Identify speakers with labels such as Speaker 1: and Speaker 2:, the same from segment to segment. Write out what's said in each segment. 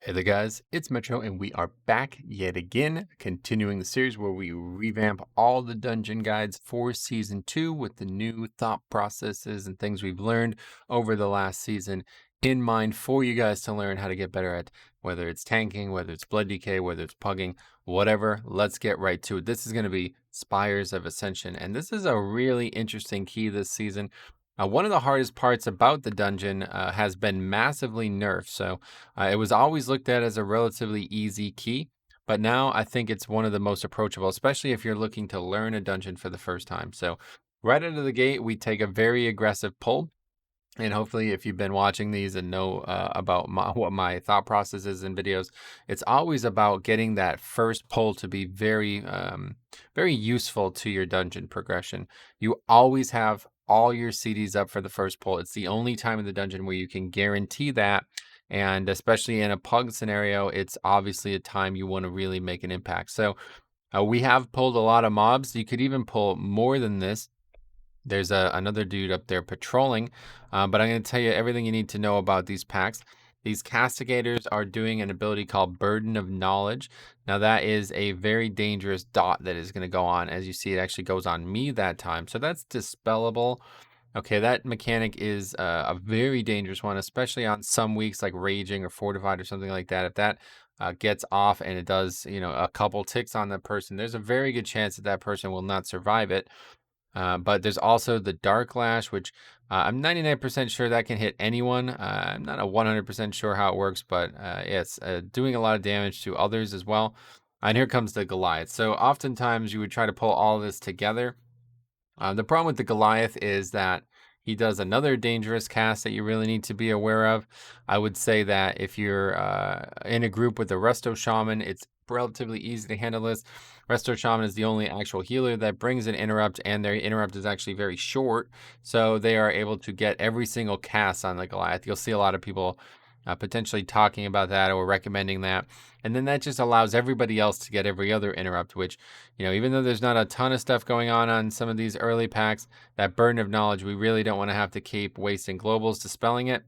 Speaker 1: Hey there, guys. It's Metro, and we are back yet again, continuing the series where we revamp all the dungeon guides for season 2 with the new thought processes and things we've learned over the last season in mind for you guys to learn how to get better at whether it's tanking, whether it's blood decay, whether it's pugging, whatever. Let's get right to it. This is going to be Spires of Ascension, and this is a really interesting key this season. One of the hardest parts about the dungeon has been massively nerfed. So, it was always looked at as a relatively easy key, but now I think it's one of the most approachable, especially if you're looking to learn a dungeon for the first time. So, right out of the gate, we take a very aggressive pull. And hopefully, if you've been watching these and know about what my thought process is in videos, it's always about getting that first pull to be very useful to your dungeon progression. You always have all your CDs up for the first pull. It's the only time in the dungeon where you can guarantee that. And especially in a pug scenario, it's obviously a time you want to really make an impact. So we have pulled a lot of mobs. You could even pull more than this. There's another dude up there patrolling, but I'm going to tell you everything you need to know about these packs. These castigators are doing an ability called Burden of Knowledge. Now, that is a very dangerous dot that is going to go on. As you see, it actually goes on me that time. So that's dispellable. Okay, that mechanic is a very dangerous one, especially on some weeks like Raging or Fortified or something like that. If that gets off and it does, a couple ticks on the person, there's a very good chance that that person will not survive it. But there's also the Dark Lash, which I'm 99% sure that can hit anyone. I'm not a 100% sure how it works, but it's doing a lot of damage to others as well. And here comes the Goliath. So oftentimes you would try to pull all of this together. The problem with the Goliath is that he does another dangerous cast that you really need to be aware of. I would say that if you're in a group with the Resto Shaman, it's relatively easy to handle this. Resto Shaman is the only actual healer that brings an interrupt, and their interrupt is actually very short, so they are able to get every single cast on the Goliath. You'll see a lot of people potentially talking about that or recommending that. And then that just allows everybody else to get every other interrupt, which, even though there's not a ton of stuff going on some of these early packs, that burden of knowledge, we really don't want to have to keep wasting globals dispelling it.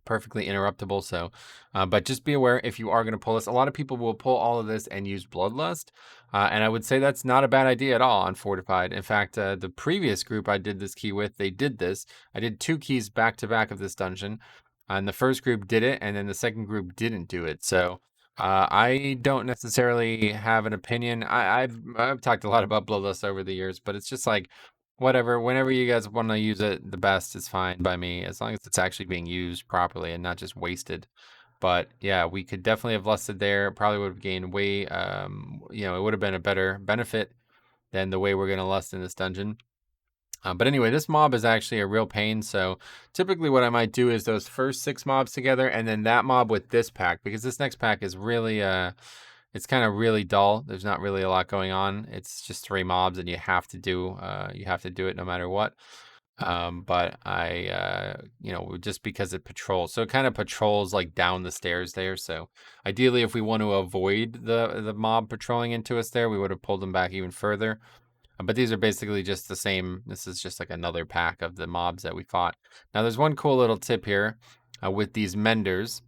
Speaker 1: Perfectly interruptible. So, but just be aware if you are going to pull this. A lot of people will pull all of this and use Bloodlust. And I would say that's not a bad idea at all on Fortified. In fact, the previous group I did this key with, they did this. I did 2 keys back to back of this dungeon. And the first group did it, and then the second group didn't do it. So I don't necessarily have an opinion. I've talked a lot about Bloodlust over the years, but it's just like whatever. Whenever you guys want to use it, the best is fine by me, as long as it's actually being used properly and not just wasted. But yeah, we could definitely have lusted there. Probably would have gained way. It would have been a better benefit than the way we're gonna lust in this dungeon. But anyway, this mob is actually a real pain. So typically what I might do is those first 6 mobs together and then that mob with this pack, because this next pack is really, it's kind of really dull. There's not really a lot going on. It's just 3 mobs and you have to do it no matter what. But just because it patrols. So it kind of patrols like down the stairs there. So ideally, if we want to avoid the mob patrolling into us there, we would have pulled them back even further. But these are basically just the same. This is just like another pack of the mobs that we fought. Now, there's one cool little tip here with these menders.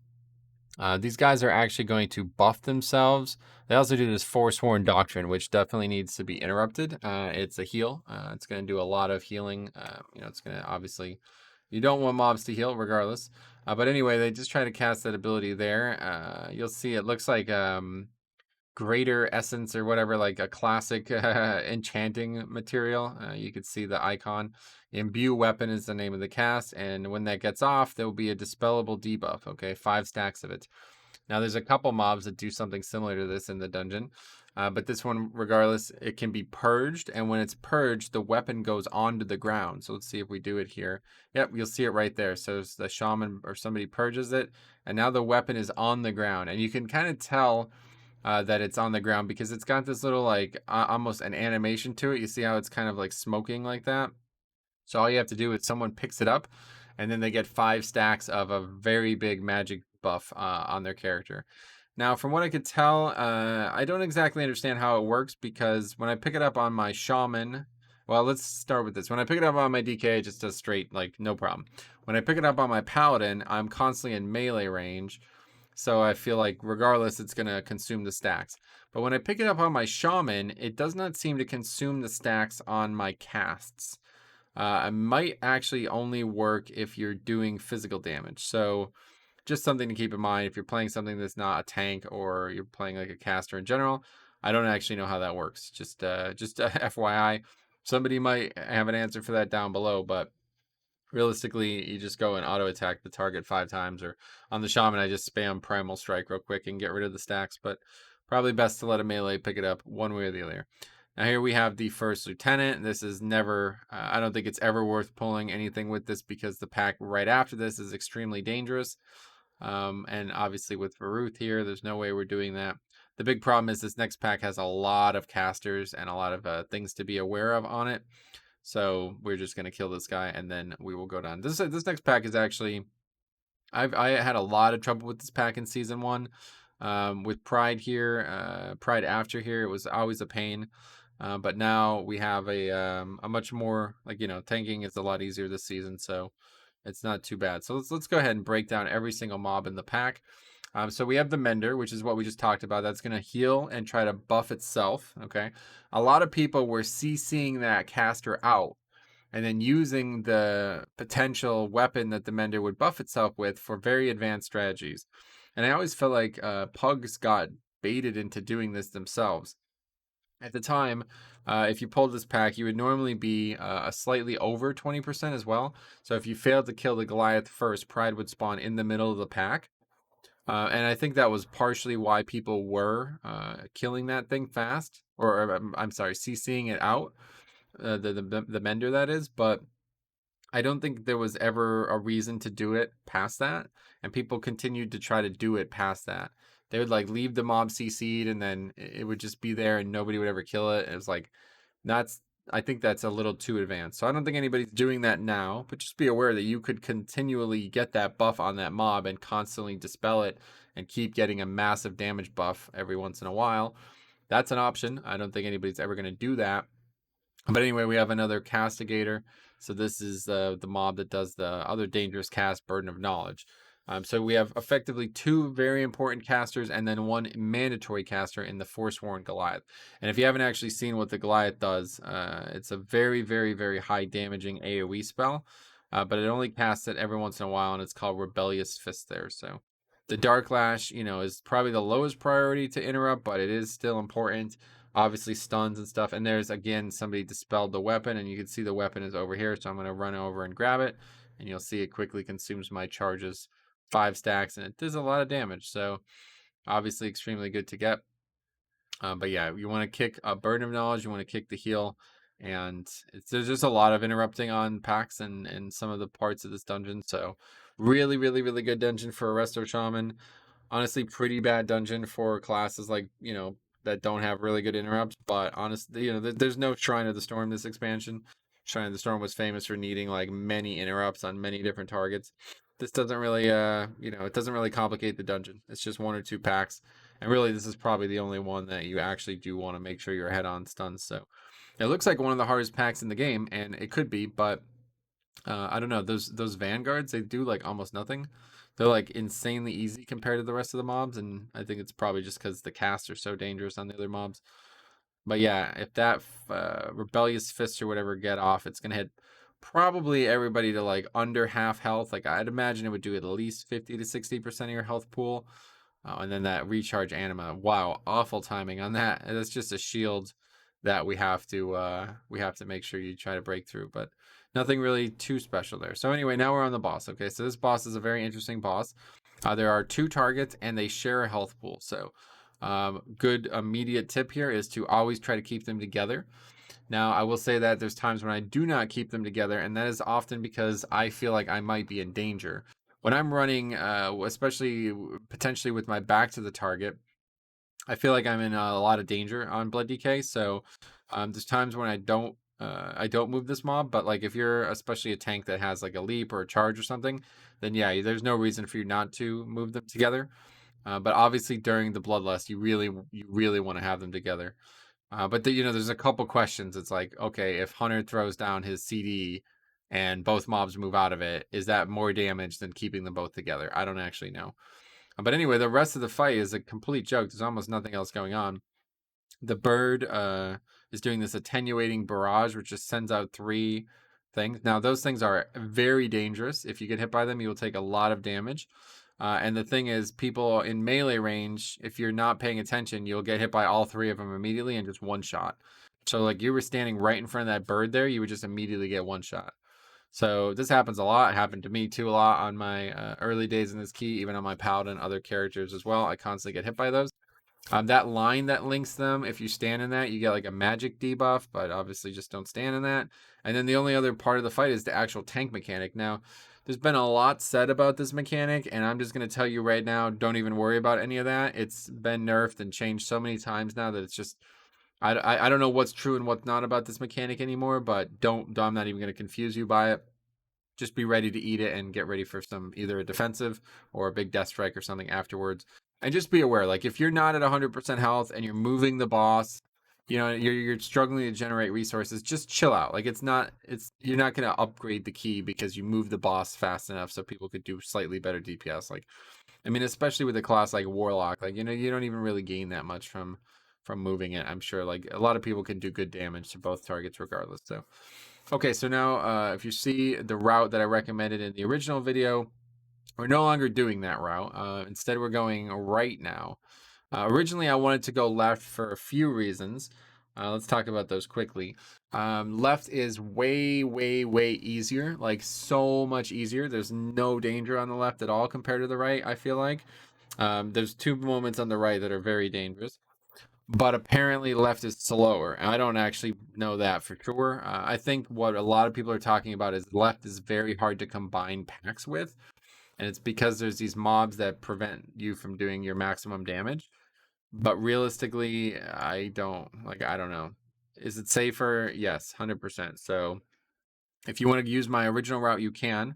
Speaker 1: These guys are actually going to buff themselves. They also do this Forsworn Doctrine, which definitely needs to be interrupted. It's a heal. It's going to do a lot of healing. It's going to obviously, you don't want mobs to heal regardless. But anyway, they just try to cast that ability there. You'll see it looks like greater essence or whatever, like a classic enchanting material. You could see the icon. Imbue weapon is the name of the cast, and when that gets off, there will be a dispellable debuff. Okay, 5 stacks of it. Now there's a couple mobs that do something similar to this in the dungeon, but this one, regardless, it can be purged, and when it's purged, the weapon goes onto the ground. So let's see if we do it here. Yep, you'll see it right there. So the shaman or somebody purges it, and now the weapon is on the ground, and you can kind of tell that it's on the ground because it's got this little like almost an animation to it. You see how it's kind of like smoking like that? So all you have to do is someone picks it up and then they get 5 stacks of a very big magic buff on their character. Now, from what I could tell, I don't exactly understand how it works because when I pick it up on my shaman, well, let's start with this. When I pick it up on my DK, it just does straight, like, no problem. When I pick it up on my paladin, I'm constantly in melee range. So I feel like regardless, it's going to consume the stacks. But when I pick it up on my shaman, it does not seem to consume the stacks on my casts. It might actually only work if you're doing physical damage. So just something to keep in mind if you're playing something that's not a tank or you're playing like a caster in general. I don't actually know how that works. Just FYI. Somebody might have an answer for that down below, but realistically, you just go and auto attack the target 5 times, or on the shaman, I just spam primal strike real quick and get rid of the stacks. But probably best to let a melee pick it up one way or the other. Now here we have the first lieutenant. This is never, I don't think it's ever worth pulling anything with this because the pack right after this is extremely dangerous. And obviously with Varuth here, there's no way we're doing that. The big problem is this next pack has a lot of casters and a lot of things to be aware of on it. So we're just going to kill this guy and then we will go down. This next pack is actually, I had a lot of trouble with this pack in season 1. With Pride here, Pride after here, it was always a pain. But now we have a much more, like, tanking is a lot easier this season, so it's not too bad. So let's go ahead and break down every single mob in the pack. So we have the Mender, which is what we just talked about. That's going to heal and try to buff itself, okay? A lot of people were CCing that caster out and then using the potential weapon that the Mender would buff itself with for very advanced strategies. And I always felt like Pugs got baited into doing this themselves. At the time, if you pulled this pack, you would normally be a slightly over 20% as well. So if you failed to kill the Goliath first, Pride would spawn in the middle of the pack. And I think that was partially why people were killing that thing fast, or I'm sorry, CCing it out, the Mender that is. But I don't think there was ever a reason to do it past that, and people continued to try to do it past that. They would like leave the mob CC'd, and then it would just be there, and nobody would ever kill it. It was like that's I think that's a little too advanced. So I don't think anybody's doing that now, but just be aware that you could continually get that buff on that mob and constantly dispel it and keep getting a massive damage buff every once in a while. That's an option. I don't think anybody's ever going to do that. But anyway, we have another castigator. So this is the mob that does the other dangerous cast, Burden of Knowledge. So we have effectively 2 very important casters and then 1 mandatory caster in the Forsworn Goliath. And if you haven't actually seen what the Goliath does, it's a very, very, very high damaging AoE spell. But it only casts it every once in a while, and it's called Rebellious Fist there. So the Dark Lash, is probably the lowest priority to interrupt, but it is still important. Obviously stuns and stuff. And there's, again, somebody dispelled the weapon, and you can see the weapon is over here. So I'm going to run over and grab it, and you'll see it quickly consumes my charges, 5 stacks, and it does a lot of damage. So obviously extremely good to get. But yeah, you want to kick a Burden of Knowledge, you want to kick the heal, and there's just a lot of interrupting on packs and some of the parts of this dungeon. So really, really, really good dungeon for a Resto Shaman. Honestly, pretty bad dungeon for classes like, that don't have really good interrupts. But honestly, there's no Shrine of the Storm this expansion. Shrine of the Storm was famous for needing like many interrupts on many different targets. This doesn't really, it doesn't really complicate the dungeon. It's just 1 or 2 packs. And really, this is probably the only one that you actually do want to make sure you're ahead on stuns. So it looks like one of the hardest packs in the game, and it could be, but I don't know. Those vanguards, they do like almost nothing. They're like insanely easy compared to the rest of the mobs, and I think it's probably just because the casts are so dangerous on the other mobs. But yeah, if that Rebellious Fist or whatever get off, it's gonna hit probably everybody to like under half health. Like I'd imagine it would do at least 50 to 60% of your health pool. And then that recharge anima. Wow, awful timing on that. That's just a shield that we have to make sure you try to break through, but nothing really too special there. So anyway, now we're on the boss. Okay, so this boss is a very interesting boss. There are 2 targets and they share a health pool. So good immediate tip here is to always try to keep them together. Now, I will say that there's times when I do not keep them together, and that is often because I feel like I might be in danger. When I'm running, especially potentially with my back to the target, I feel like I'm in a lot of danger on Blood DK. So there's times when I don't move this mob, but like if you're especially a tank that has like a leap or a charge or something, then yeah, there's no reason for you not to move them together. But obviously during the Bloodlust, you really want to have them together. But there's a couple questions. It's like, okay, if Hunter throws down his CD and both mobs move out of it, is that more damage than keeping them both together? I don't actually know. But anyway, the rest of the fight is a complete joke. There's almost nothing else going on. The bird is doing this attenuating barrage, which just sends out 3 things. Now, those things are very dangerous. If you get hit by them, you will take a lot of damage. And the thing is, people in melee range, if you're not paying attention, you'll get hit by all 3 of them immediately in just one shot. So, like, you were standing right in front of that bird there, you would just immediately get one shot. So this happens a lot. It happened to me too a lot on my early days in this key, even on my paladin, other characters as well. I constantly get hit by those. That line that links them, if you stand in that, you get like a magic debuff, but obviously just don't stand in that. And then the only other part of the fight is the actual tank mechanic. Now, there's been a lot said about this mechanic, and I'm just going to tell you right now, don't even worry about any of that. It's been nerfed and changed so many times now that it's just, I don't know what's true and what's not about this mechanic anymore, but I'm not even going to confuse you by it. Just be ready to eat it and get ready for some either a defensive or a big death strike or something afterwards. And just be aware, like if you're not at 100% health and you're moving the boss, you know, you're struggling to generate resources, just chill out. Like you're not going to upgrade the key because you move the boss fast enough so people could do slightly better DPS. Like, I mean, especially with a class like Warlock, like, you know, you don't even really gain that much from moving it. I'm sure like a lot of people can do good damage to both targets regardless. So okay, so now if you see the route that I recommended in the original video, we're no longer doing that route. Instead, we're going right now. Originally, I wanted to go left for a few reasons. Let's talk about those quickly. Left is way, way, way easier, like so much easier. There's no danger on the left at all compared to the right, I feel like. There's 2 moments on the right that are very dangerous. But apparently left is slower. And I don't actually know that for sure. I think what a lot of people are talking about is left is very hard to combine packs with. And it's because there's these mobs that prevent you from doing your maximum damage. But realistically, I don't know. Is it safer? Yes, 100%. So if you want to use my original route, you can.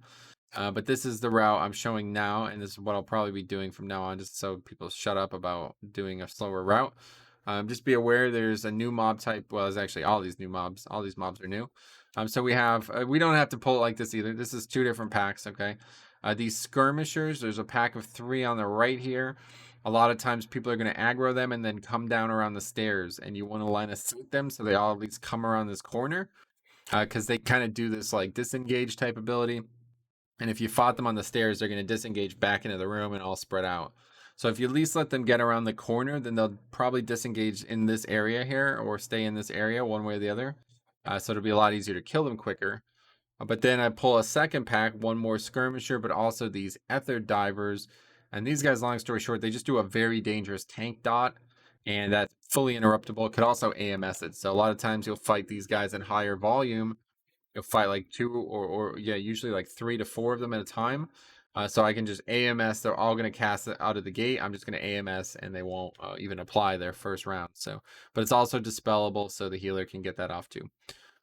Speaker 1: But this is the route I'm showing now, and this is what I'll probably be doing from now on, just so people shut up about doing a slower route. Just be aware there's a new mob type. Well, there's actually all these new mobs. All these mobs are new. So we have, we don't have to pull it like this either. This is 2 different packs, okay? These skirmishers, there's a pack of 3 on the right here. A lot of times people are going to aggro them and then come down around the stairs, and you want to line of sight them so they all at least come around this corner, because they kind of do this like disengage type ability. And if you fought them on the stairs, they're going to disengage back into the room and all spread out. So if you at least let them get around the corner, then they'll probably disengage in this area here or stay in this area one way or the other. So it'll be a lot easier to kill them quicker. But then I pull a second pack, 1 more skirmisher, but also these ether divers. And these guys, long story short, they just do a very dangerous tank dot. And that's fully interruptible. It could also AMS it. So a lot of times you'll fight these guys in higher volume. You'll fight like 2 or yeah, usually like 3 to 4 of them at a time. So I can just AMS. They're all going to cast it out of the gate. I'm just going to AMS and they won't even apply their first round. So, but it's also dispellable, so the healer can get that off too.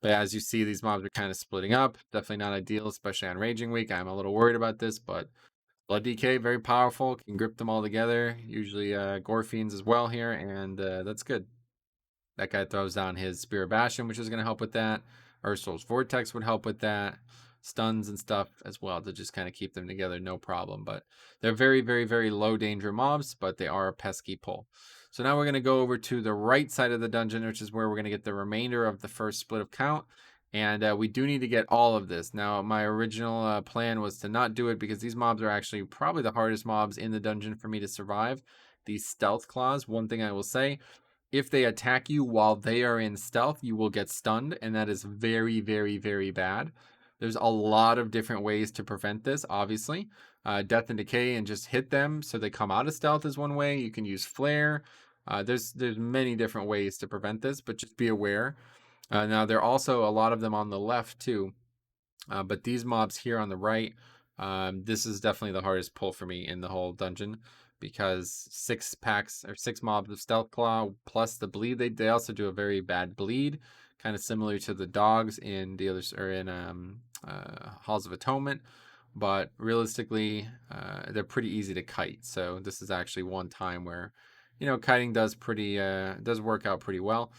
Speaker 1: But as you see, these mobs are kind of splitting up. Definitely not ideal, especially on Raging Week. I'm a little worried about this, but Blood DK, very powerful. Can grip them all together. Usually Gore Fiends as well here, and that's good. That guy throws down his Spear of Bastion, which is going to help with that. Ursul's Vortex would help with that. Stuns and stuff as well to just kind of keep them together, no problem. But they're very, very, very low danger mobs, but they are a pesky pull. So now we're going to go over to the right side of the dungeon, which is where we're going to get the remainder of the first split of count. And we do need to get all of this. Now, my original plan was to not do it because these mobs are actually probably the hardest mobs in the dungeon for me to survive. These stealth claws, one thing I will say, if they attack you while they are in stealth, you will get stunned, and that is very, very, very bad. There's a lot of different ways to prevent this, obviously. Death and Decay and just hit them so they come out of stealth is one way. You can use Flare. There's many different ways to prevent this, but just be aware. Now, there are also a lot of them on the left, too. But these mobs here on the right, this is definitely the hardest pull for me in the whole dungeon, because 6 packs or 6 mobs of Stealth Claw plus the bleed. They also do a very bad bleed, kind of similar to the dogs in the others or in Halls of Atonement. But realistically, they're pretty easy to kite. So this is actually one time where, you know, kiting does work out pretty well.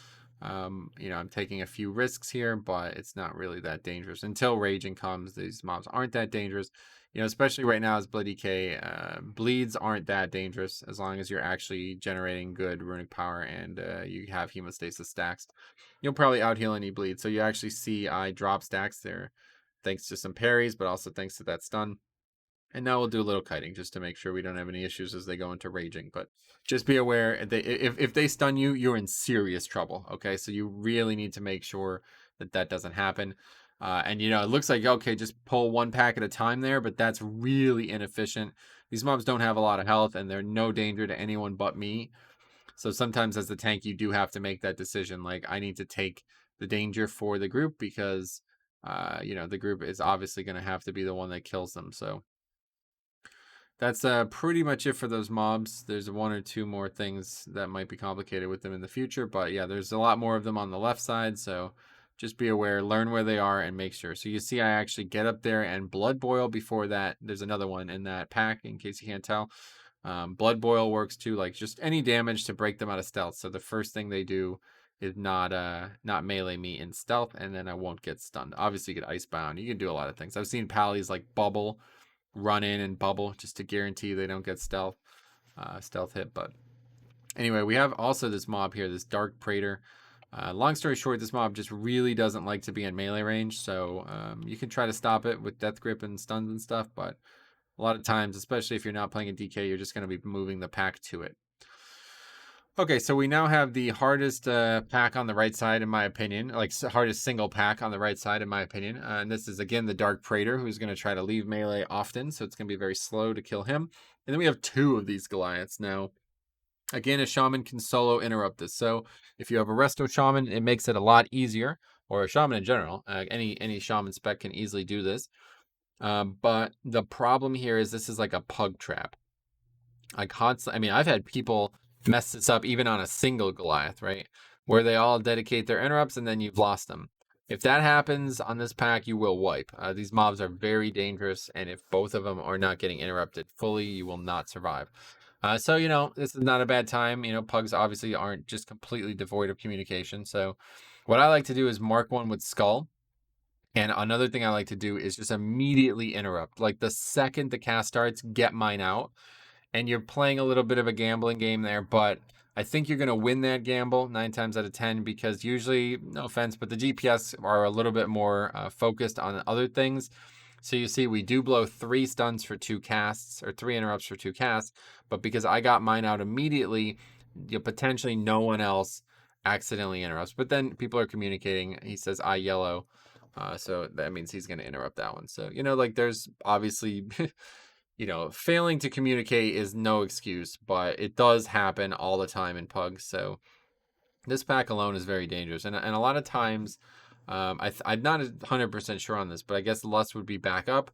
Speaker 1: You know, I'm taking a few risks here, but it's not really that dangerous until Raging comes. These mobs aren't that dangerous. You know, especially right now as Blood DK, bleeds aren't that dangerous as long as you're actually generating good runic power and you have hemostasis stacks. You'll probably out heal any bleed. So you actually see I drop stacks there thanks to some parries, but also thanks to that stun. And now we'll do a little kiting just to make sure we don't have any issues as they go into raging. But just be aware, if they stun you, you're in serious trouble. Okay, so you really need to make sure that that doesn't happen. And you know, it looks like okay, just pull one pack at a time there, but that's really inefficient. These mobs don't have a lot of health, and they're no danger to anyone but me. So sometimes, as the tank, you do have to make that decision. Like I need to take the danger for the group because, you know, the group is obviously going to have to be the one that kills them. So that's pretty much it for those mobs. There's one or two more things that might be complicated with them in the future, but yeah, there's a lot more of them on the left side, so just be aware, learn where they are, and make sure. So you see I actually get up there and Blood Boil before that. There's another one in that pack, in case you can't tell. Blood Boil works too, like just any damage to break them out of stealth. So the first thing they do is not melee me in stealth, and then I won't get stunned. Obviously, you get Icebound. You can do a lot of things. I've seen Pallies like bubble, run in and bubble just to guarantee they don't get stealth hit. But anyway, we have also this mob here, this Dark Praetor. Long story short, this mob just really doesn't like to be in melee range, so you can try to stop it with Death Grip and stuns and stuff, but a lot of times, especially if you're not playing a DK, you're just going to be moving the pack to it. Okay, so we now have the hardest pack on the right side, in my opinion, like hardest single pack on the right side, in my opinion. And this is, again, the Dark Praetor, who's going to try to leave melee often, so it's going to be very slow to kill him. And then we have two of these Goliaths. Now, again, a Shaman can solo interrupt this. So if you have a Resto Shaman, it makes it a lot easier, or a Shaman in general. Any Shaman spec can easily do this. But the problem here is this is like a pug trap. I mean, I've had people mess this up even on a single Goliath, right? Where they all dedicate their interrupts and then you've lost them. If that happens on this pack, you will wipe. These mobs are very dangerous, and if both of them are not getting interrupted fully, you will not survive. So, you know, this is not a bad time. You know, pugs obviously aren't just completely devoid of communication. So what I like to do is mark one with Skull. And another thing I like to do is just immediately interrupt. Like the second the cast starts, get mine out. And you're playing a little bit of a gambling game there, but I think you're going to win that gamble 9 times out of 10 because usually, no offense, but the GPS are a little bit more focused on other things. So you see, we do blow 3 stuns for 2 casts, or 3 interrupts for 2 casts, but because I got mine out immediately, potentially no one else accidentally interrupts. But then people are communicating. He says, I yellow. So that means he's going to interrupt that one. So, you know, like there's obviously... you know, failing to communicate is no excuse, but it does happen all the time in pugs. So this pack alone is very dangerous. And a lot of times, I'm not 100% sure on this, but I guess Lust would be back up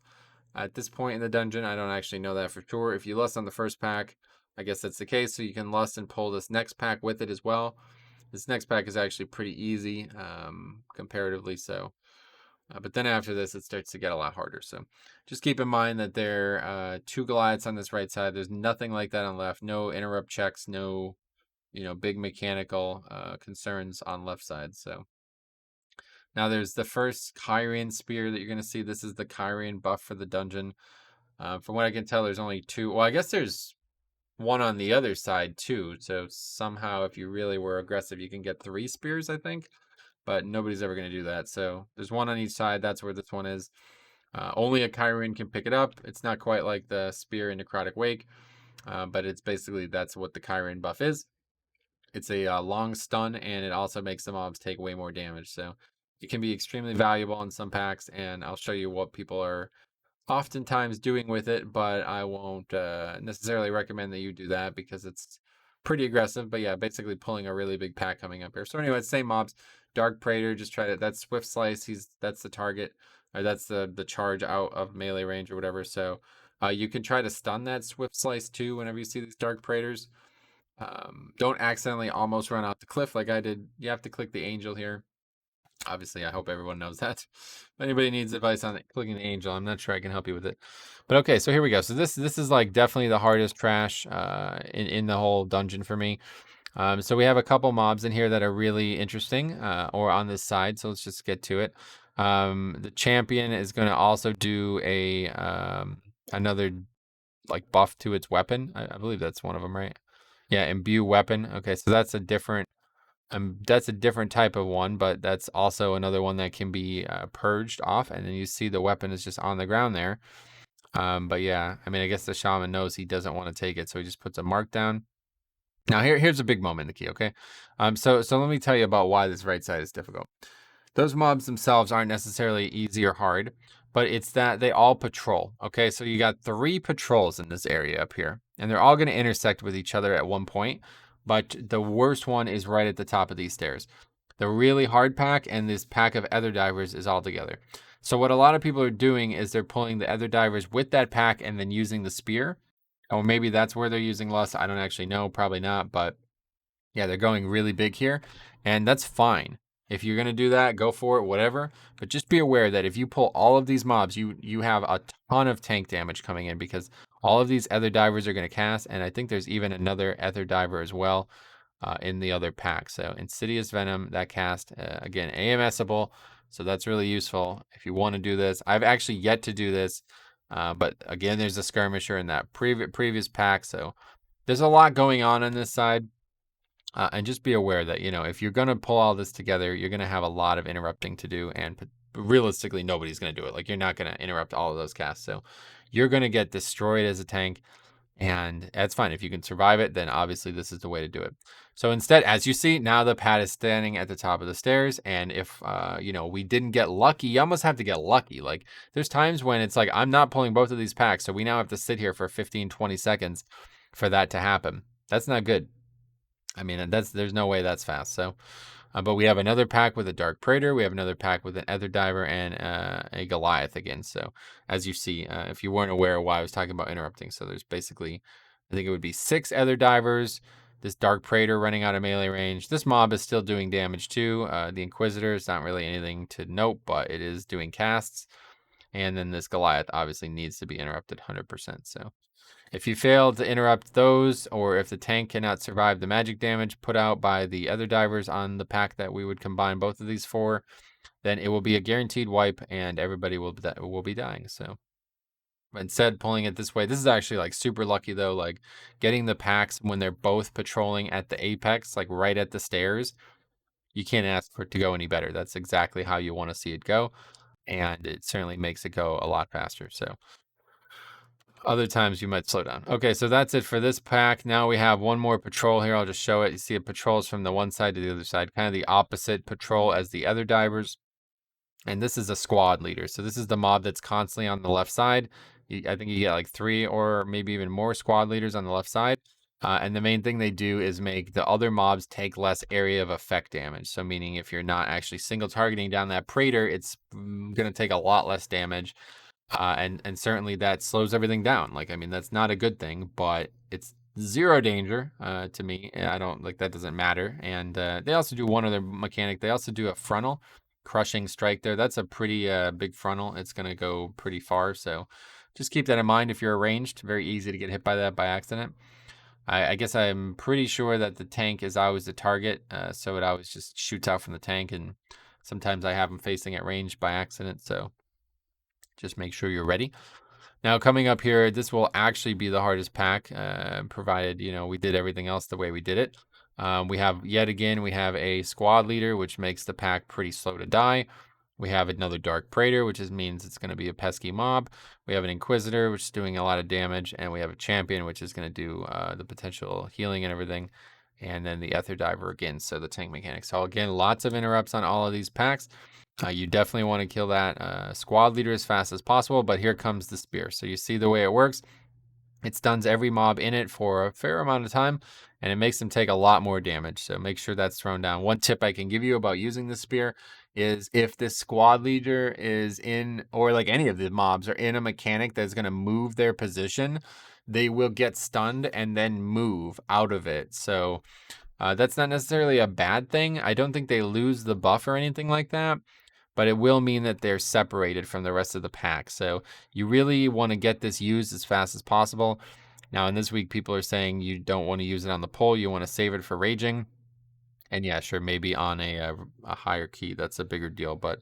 Speaker 1: at this point in the dungeon. I don't actually know that for sure. If you Lust on the first pack, I guess that's the case. So you can Lust and pull this next pack with it as well. This next pack is actually pretty easy, comparatively so. But then after this, it starts to get a lot harder. So just keep in mind that there are 2 Goliaths on this right side. There's nothing like that on left. No interrupt checks, no, you know, big mechanical concerns on left side. So now there's the first Kyrian spear that you're going to see. This is the Kyrian buff for the dungeon. From what I can tell, there's only 2. Well, I guess there's one on the other side too. So somehow, if you really were aggressive, you can get 3 spears, I think. But nobody's ever going to do that. So there's one on each side. That's where this one is. Only a Kyrian can pick it up. It's not quite like the Spear in Necrotic Wake, but it's basically that's what the Kyrian buff is. It's a long stun, and it also makes the mobs take way more damage. So it can be extremely valuable in some packs, and I'll show you what people are oftentimes doing with it, but I won't necessarily recommend that you do that because it's pretty aggressive. But yeah, basically pulling a really big pack coming up here. So anyway, same mobs. Dark Praetor, just try to, that's Swift Slice, that's the target, or that's the charge out of melee range or whatever. So you can try to stun that Swift Slice too whenever you see these Dark Praetors. Don't accidentally almost run off the cliff like I did. You have to click the angel here. Obviously, I hope everyone knows that. If anybody needs advice on clicking the angel, I'm not sure I can help you with it. But okay, so here we go. So this is like definitely the hardest trash in the whole dungeon for me. So we have a couple mobs in here that are really interesting, or on this side. So let's just get to it. The champion is going to also do a another like buff to its weapon. I believe that's one of them, right? Yeah, imbue weapon. Okay, so that's a different type of one, but that's also another one that can be purged off, and then you see the weapon is just on the ground there. But yeah, I mean, I guess the shaman knows he doesn't want to take it, so he just puts a mark down. Now here's a big moment in the key, okay? So let me tell you about why this right side is difficult. Those mobs themselves aren't necessarily easy or hard, but it's that they all patrol. Okay, so you got 3 patrols in this area up here, and they're all going to intersect with each other at one point. But the worst one is right at the top of these stairs. The really hard pack and this pack of ether divers is all together. So what a lot of people are doing is they're pulling the ether divers with that pack and then using the spear. Or maybe that's where they're using lust. I don't actually know. Probably not. But yeah, they're going really big here. And that's fine. If you're going to do that, go for it, whatever. But just be aware that if you pull all of these mobs, you have a ton of tank damage coming in because all of these ether divers are going to cast. And I think there's even another ether diver as well in the other pack. So Insidious Venom, that cast, again, AMSable. So that's really useful if you want to do this. I've actually yet to do this. But again, there's a skirmisher in that previous pack. So there's a lot going on this side. And just be aware that, if you're going to pull all this together, you're going to have a lot of interrupting to do. And realistically, nobody's going to do it. Like, you're not going to interrupt all of those casts. So you're going to get destroyed as a tank. And that's fine. If you can survive it, then obviously this is the way to do it. So instead, as you see, now the pad is standing at the top of the stairs. And if, we didn't get lucky, you almost have to get lucky. Like, there's times when it's like, I'm not pulling both of these packs. So we now have to sit here for 15, 20 seconds for that to happen. That's not good. I mean, there's no way that's fast. So, but we have another pack with a Dark Praetor. We have another pack with an Ether Diver and a Goliath again. So, as you see, if you weren't aware of why I was talking about interrupting, so there's basically, I think it would be 6 Ether Divers, this Dark Praetor running out of melee range. This mob is still doing damage too. The Inquisitor is not really anything to note, but it is doing casts. And then this Goliath obviously needs to be interrupted 100%. So, if you fail to interrupt those, or if the tank cannot survive the magic damage put out by the other divers on the pack that we would combine both of these for, then it will be a guaranteed wipe and everybody will be dying. So instead, pulling it this way, this is actually like super lucky though, like getting the packs when they're both patrolling at the apex, like right at the stairs. You can't ask for it to go any better. That's exactly how you want to see it go. And it certainly makes it go a lot faster. So other times you might slow down. Okay, so that's it for this pack. Now we have one more patrol here. I'll just show it. You see it patrols from the one side to the other side, kind of the opposite patrol as the other divers. And this is a squad leader. So this is the mob that's constantly on the left side. I think you get like 3 or maybe even more squad leaders on the left side. And the main thing they do is make the other mobs take less area of effect damage. So meaning if you're not actually single targeting down that Praetor, it's going to take a lot less damage. And certainly that slows everything down. Like, I mean, that's not a good thing, but it's 0 danger to me. I don't like that doesn't matter. And they also do one other mechanic. They also do a frontal crushing strike there. That's a pretty big frontal. It's going to go pretty far. So just keep that in mind if you're ranged. Very easy to get hit by that by accident. I guess I'm pretty sure that the tank is always the target. So it always just shoots out from the tank. And sometimes I have them facing at range by accident. So just make sure you're ready. Now, coming up here, this will actually be the hardest pack, provided, we did everything else the way we did it. We have a squad leader, which makes the pack pretty slow to die. We have another Dark Praetor, which means it's going to be a pesky mob. We have an Inquisitor, which is doing a lot of damage. And we have a Champion, which is going to do the potential healing and everything. And then the Ether Diver again, so the tank mechanics. So again, lots of interrupts on all of these packs. You definitely want to kill that squad leader as fast as possible, but here comes the spear. So you see the way it works. It stuns every mob in it for a fair amount of time, and it makes them take a lot more damage. So make sure that's thrown down. One tip I can give you about using the spear is if the squad leader is in, or like any of the mobs are in a mechanic that's going to move their position, they will get stunned and then move out of it. So that's not necessarily a bad thing. I don't think they lose the buff or anything like that, but it will mean that they're separated from the rest of the pack. So you really want to get this used as fast as possible. Now, in this week, people are saying you don't want to use it on the pull. You want to save it for raging. And yeah, sure, maybe on a higher key. That's a bigger deal. But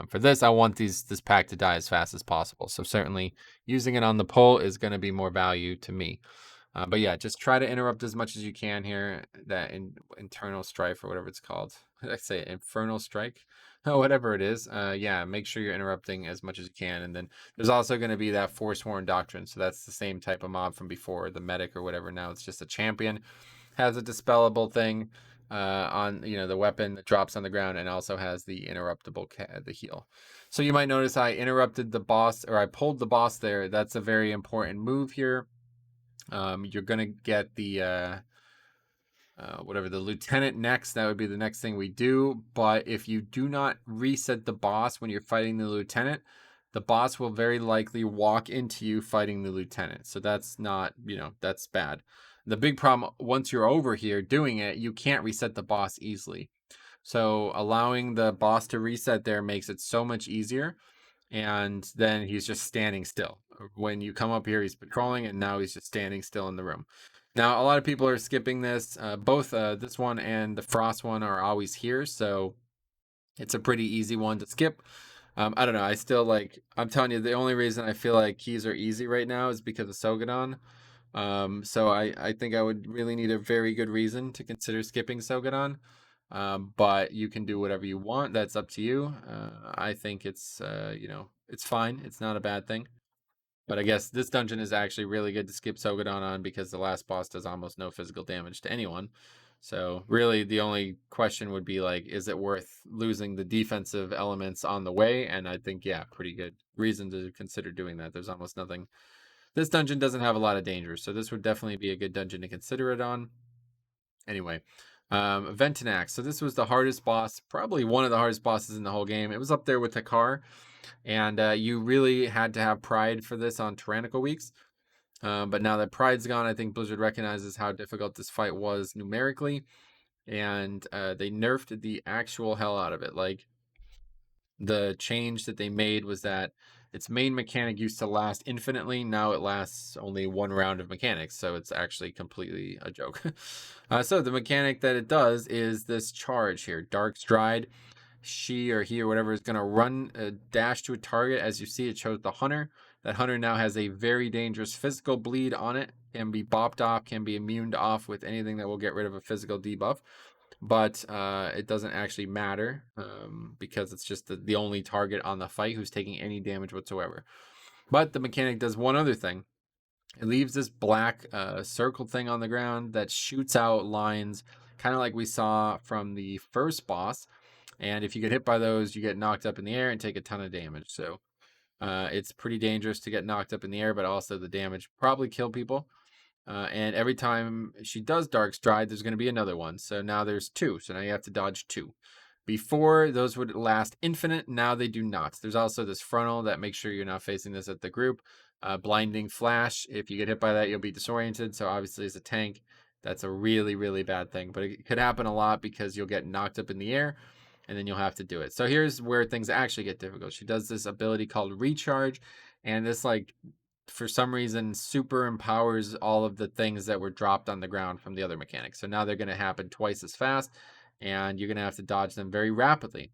Speaker 1: For this, I want this pack to die as fast as possible. So certainly using it on the pull is going to be more value to me. But yeah, just try to interrupt as much as you can here. That internal strife or whatever it's called. I say infernal strike, whatever it is. Yeah, make sure you're interrupting as much as you can. And then there's also going to be that Forsworn Doctrine. So that's the same type of mob from before, the medic or whatever. Now it's just a champion. Has a dispellable thing on the weapon that drops on the ground, and also has the interruptible the heal. So you might notice I interrupted the boss, or I pulled the boss there. That's a very important move here. You're gonna get the whatever, the lieutenant next. That would be the next thing we do. But if you do not reset the boss when you're fighting the lieutenant, the boss will very likely walk into you fighting the lieutenant. So that's not, that's bad. The big problem, once you're over here doing it, you can't reset the boss easily. So allowing the boss to reset there makes it so much easier. And then he's just standing still. When you come up here, he's patrolling, and now he's just standing still in the room. Now, a lot of people are skipping this. Both this one and the Frost one are always here, so it's a pretty easy one to skip. I don't know. I still I'm telling you, the only reason I feel like keys are easy right now is because of Sogadon. So I think I would really need a very good reason to consider skipping Sogadon. But you can do whatever you want. That's up to you. I think it's, it's fine. It's not a bad thing. But I guess this dungeon is actually really good to skip Sogadon on because the last boss does almost no physical damage to anyone. So really the only question would be is it worth losing the defensive elements on the way? And I think, yeah, pretty good reason to consider doing that. There's almost nothing. This dungeon doesn't have a lot of danger, so this would definitely be a good dungeon to consider it on. Anyway, Ventunax. So this was the hardest boss, probably one of the hardest bosses in the whole game. It was up there with Takar, and you really had to have pride for this on Tyrannical weeks. But now that pride's gone, I think Blizzard recognizes how difficult this fight was numerically, and they nerfed the actual hell out of it. The change that they made was that its main mechanic used to last infinitely. Now it lasts only one round of mechanics, so it's actually completely a joke. So the mechanic that it does is this charge here, Dark Stride. She or he or whatever is going to run a dash to a target. As you see, it shows the hunter. That hunter now has a very dangerous physical bleed on it, can be bopped off, can be immuned off with anything that will get rid of a physical debuff. But it doesn't actually matter because it's just the only target on the fight who's taking any damage whatsoever. But the mechanic does one other thing. It leaves this black circle thing on the ground that shoots out lines, kind of like we saw from the first boss. And if you get hit by those, you get knocked up in the air and take a ton of damage. So it's pretty dangerous to get knocked up in the air, but also the damage probably kill people. And every time she does Dark Stride, there's going to be another one. So now there's two. So now you have to dodge two. Before, those would last infinite. Now they do not. There's also this frontal that makes sure you're not facing this at the group. Blinding Flash. If you get hit by that, you'll be disoriented. So obviously as a tank, that's a really, really bad thing. But it could happen a lot because you'll get knocked up in the air and then you'll have to do it. So here's where things actually get difficult. She does this ability called Recharge. And this for some reason, super empowers all of the things that were dropped on the ground from the other mechanics. So now they're going to happen twice as fast, and you're going to have to dodge them very rapidly.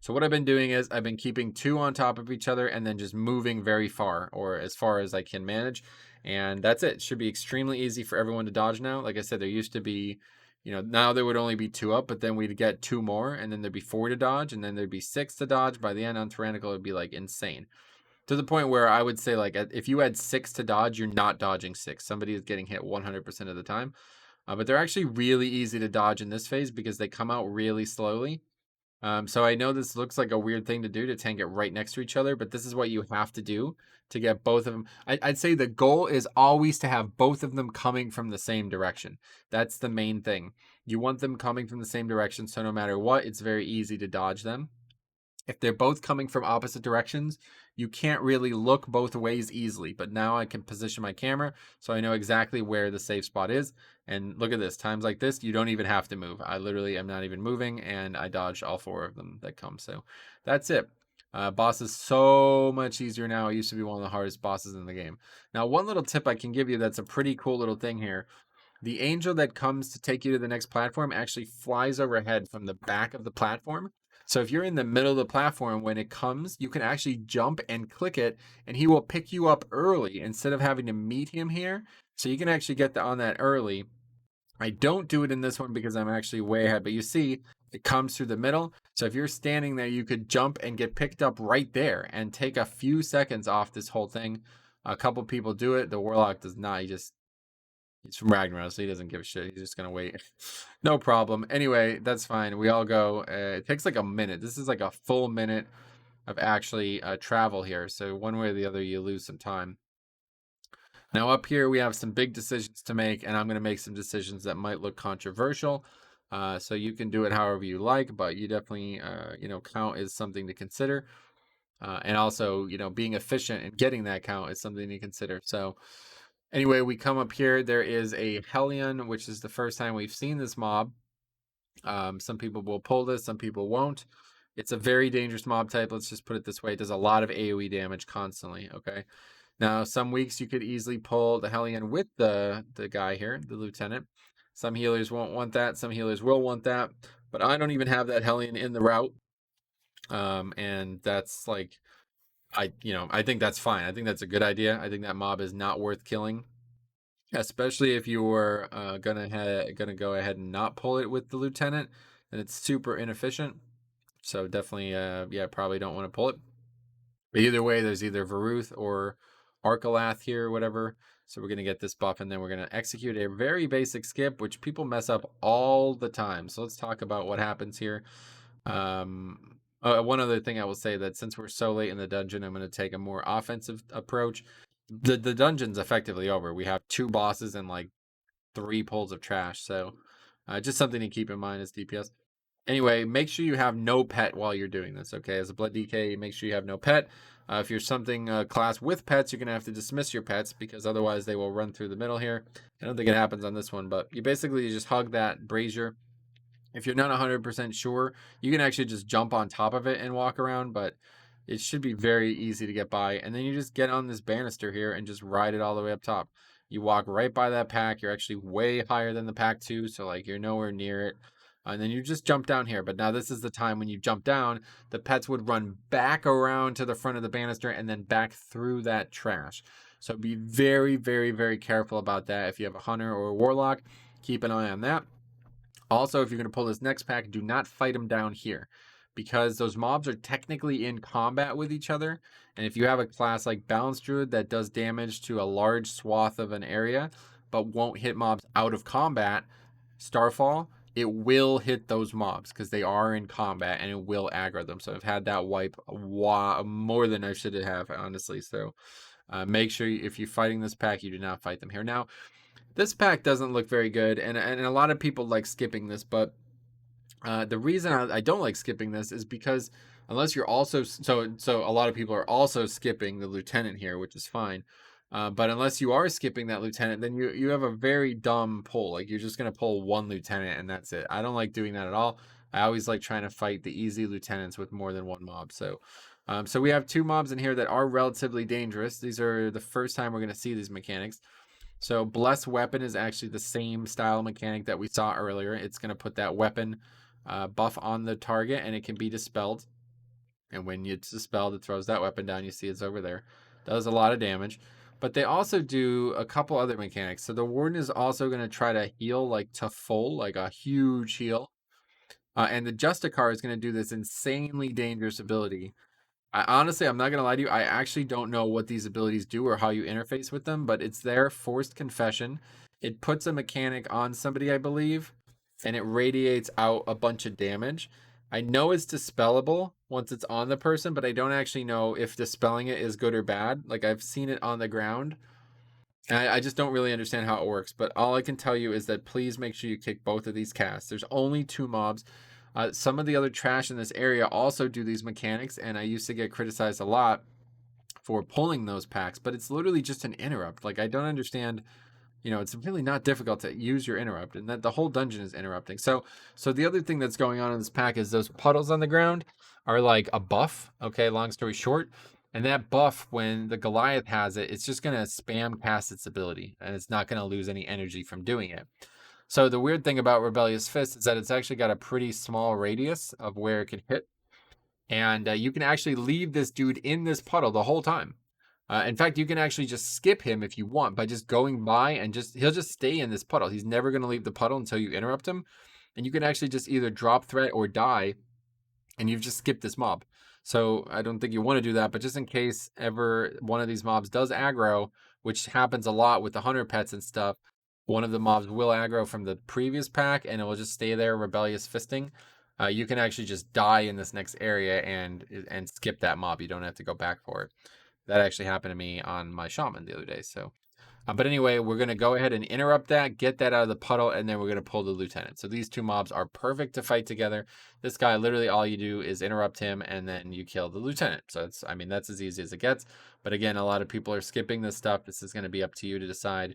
Speaker 1: So what I've been doing is I've been keeping two on top of each other and then just moving very far, or as far as I can manage. And that's it. Should be extremely easy for everyone to dodge now. Like I said, there used to be, now there would only be two up, but then we'd get two more, and then there'd be four to dodge, and then there'd be six to dodge. By the end on Tyrannical, it'd be insane. To the point where I would say, if you had six to dodge, you're not dodging six. Somebody is getting hit 100% of the time. But they're actually really easy to dodge in this phase because they come out really slowly. So I know this looks like a weird thing to do to tank it right next to each other, but this is what you have to do to get both of them. I'd say the goal is always to have both of them coming from the same direction. That's the main thing. You want them coming from the same direction, so no matter what, it's very easy to dodge them. If they're both coming from opposite directions, you can't really look both ways easily. But now I can position my camera so I know exactly where the safe spot is. And look at this. Times like this, you don't even have to move. I literally am not even moving, and I dodged all four of them that come. So that's it. Boss is so much easier now. It used to be one of the hardest bosses in the game. Now, one little tip I can give you that's a pretty cool little thing here. The angel that comes to take you to the next platform actually flies overhead from the back of the platform. So if you're in the middle of the platform when it comes, you can actually jump and click it, and he will pick you up early instead of having to meet him here. So you can actually get on that early. I don't do it in this one because I'm actually way ahead, but you see it comes through the middle. So if you're standing there, you could jump and get picked up right there and take a few seconds off this whole thing. A couple people do it. The Warlock does not. He's from Ragnarok, so he doesn't give a shit. He's just gonna wait. No problem. Anyway, that's fine. We all go. It takes like a minute. This is like a full minute of actually travel here. So one way or the other, you lose some time. Now up here, we have some big decisions to make, and I'm going to make some decisions that might look controversial. So you can do it however you like, but you definitely, count is something to consider. And also, being efficient and getting that count is something to consider. So anyway, we come up here. There is a Hellion, which is the first time we've seen this mob. Some people will pull this, some people won't. It's a very dangerous mob type. Let's just put it this way. It does a lot of AoE damage constantly, okay? Now, some weeks you could easily pull the Hellion with the guy here, the Lieutenant. Some healers won't want that. Some healers will want that. But I don't even have that Hellion in the route. And that's like, I think that's fine. I think that's a good idea. I think that mob is not worth killing, especially if you're gonna go ahead and not pull it with the Lieutenant, and it's super inefficient. So definitely, probably don't want to pull it. But either way, there's either Varuth or Arkalath here, or whatever. So we're going to get this buff, and then we're going to execute a very basic skip, which people mess up all the time. So let's talk about what happens here. One other thing I will say, that since we're so late in the dungeon, I'm going to take a more offensive approach. The dungeon's effectively over. We have 2 bosses and like 3 pulls of trash. So just something to keep in mind as DPS. Anyway, make sure you have no pet while you're doing this, okay? As a Blood DK, make sure you have no pet. If you're something class with pets, you're going to have to dismiss your pets, because otherwise they will run through the middle here. I don't think it happens on this one, but you just hug that brazier. If you're not 100% sure, you can actually just jump on top of it and walk around, but it should be very easy to get by. And then you just get on this banister here and just ride it all the way up top. You walk right by that pack. You're actually way higher than the pack too, so like you're nowhere near it. And then you just jump down here. But now this is the time when you jump down, the pets would run back around to the front of the banister and then back through that trash. So be very, very, very careful about that. If you have a hunter or a warlock, keep an eye on that. Also, if you're going to pull this next pack, do not fight them down here, because those mobs are technically in combat with each other. And if you have a class like Balance Druid that does damage to a large swath of an area, but won't hit mobs out of combat, Starfall, it will hit those mobs because they are in combat, and it will aggro them. So I've had that wipe more than I should have, honestly. So make sure if you're fighting this pack, you do not fight them here. Now, this pack doesn't look very good, and a lot of people like skipping this, but the reason I don't like skipping this is because unless you're also so a lot of people are also skipping the Lieutenant here, which is fine. But unless you are skipping that Lieutenant, then you have a very dumb pull. Like, you're just going to pull one Lieutenant and that's it. I don't like doing that at all. I always like trying to fight the easy Lieutenants with more than one mob. So we have 2 mobs in here that are relatively dangerous. These are the first time we're going to see these mechanics. So Bless Weapon is actually the same style mechanic that we saw earlier. It's going to put that weapon buff on the target, and it can be dispelled. And when it's dispelled, it throws that weapon down. You see it's over there. Does a lot of damage. But they also do a couple other mechanics. So the Warden is also going to try to heal like to full, like a huge heal. And the Justicar is going to do this insanely dangerous ability. I'm not going to lie to you. I actually don't know what these abilities do or how you interface with them, but it's their Forced Confession. It puts a mechanic on somebody, I believe, and it radiates out a bunch of damage. I know it's dispellable once it's on the person, but I don't actually know if dispelling it is good or bad. Like, I've seen it on the ground, and I just don't really understand how it works. But all I can tell you is that please make sure you kick both of these casts. There's only 2 mobs. Some of the other trash in this area also do these mechanics, and I used to get criticized a lot for pulling those packs, but it's literally just an interrupt. Like, I don't understand. It's really not difficult to use your interrupt, and that the whole dungeon is interrupting. So the other thing that's going on in this pack is those puddles on the ground are like a buff. Okay, long story short. And that buff, when the Goliath has it, it's just going to spam cast its ability, and it's not going to lose any energy from doing it. So the weird thing about Rebellious Fist is that it's actually got a pretty small radius of where it can hit. And you can actually leave this dude in this puddle the whole time. In fact, you can actually just skip him if you want by just going by and he'll just stay in this puddle. He's never going to leave the puddle until you interrupt him. And you can actually just either drop threat or die, and you've just skipped this mob. So I don't think you want to do that, but just in case ever one of these mobs does aggro, which happens a lot with the hunter pets and stuff, one of the mobs will aggro from the previous pack and it will just stay there, rebellious fisting. You can actually just die in this next area and skip that mob. You don't have to go back for it. That actually happened to me on my shaman the other day. So, but anyway, we're going to go ahead and interrupt that, get that out of the puddle, and then we're going to pull the lieutenant. So these two mobs are perfect to fight together. This guy, literally all you do is interrupt him, and then you kill the lieutenant. So it's, I mean, that's as easy as it gets. But again, a lot of people are skipping this stuff. This is going to be up to you to decide.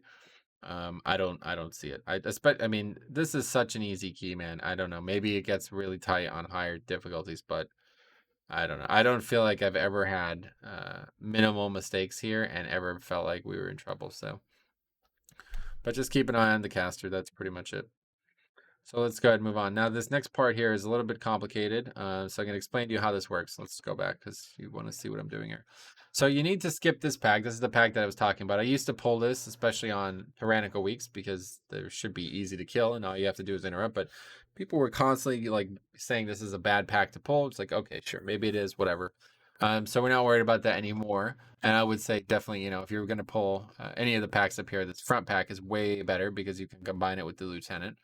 Speaker 1: I don't see it. I mean, this is such an easy key, man. I don't know. Maybe it gets really tight on higher difficulties, but I don't know. I don't feel like I've ever had minimal mistakes here and ever felt like we were in trouble. So, but just keep an eye on the caster. That's pretty much it. So let's go ahead and move on. Now, this next part here is a little bit complicated. So I'm going to explain to you how this works. Let's go back because you want to see what I'm doing here. So you need to skip this pack. This is the pack that I was talking about. I used to pull this, especially on tyrannical weeks, because there should be easy to kill, and all you have to do is interrupt. But people were constantly like saying this is a bad pack to pull. It's like, okay, sure, maybe it is, whatever. So we're not worried about that anymore. And I would say definitely, you know, if you're going to pull any of the packs up here, this front pack is way better because you can combine it with the lieutenant.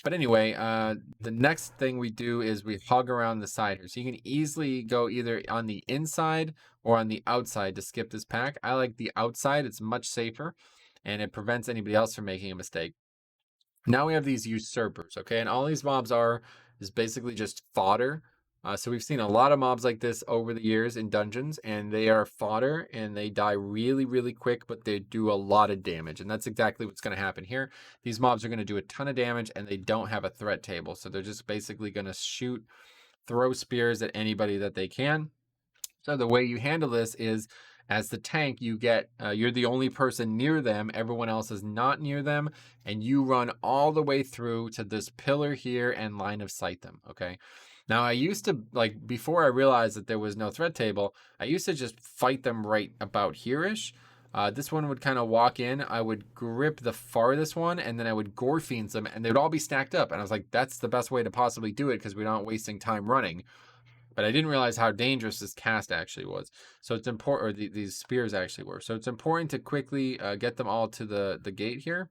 Speaker 1: But anyway, the next thing we do is we hug around the side here. So you can easily go either on the inside or on the outside to skip this pack. I like the outside. It's much safer, and it prevents anybody else from making a mistake. Now we have these usurpers, okay? And all these mobs is basically just fodder. So we've seen a lot of mobs like this over the years in dungeons, and they are fodder, and they die really, really quick, but they do a lot of damage. And that's exactly what's going to happen here. These mobs are going to do a ton of damage, and they don't have a threat table. So they're just basically going to throw spears at anybody that they can. So the way you handle this is, as the tank, you're the only person near them. Everyone else is not near them, and you run all the way through to this pillar here and line of sight them. Okay. Now I used to, like, before I realized that there was no threat table, I used to just fight them right about here-ish. This one would kind of walk in. I would grip the farthest one, and then I would gore fiends them, and they would all be stacked up. And I was like, that's the best way to possibly do it because we're not wasting time running. But I didn't realize how dangerous this cast actually was. So it's important, or these spears actually were. So it's important to quickly get them all to the gate here.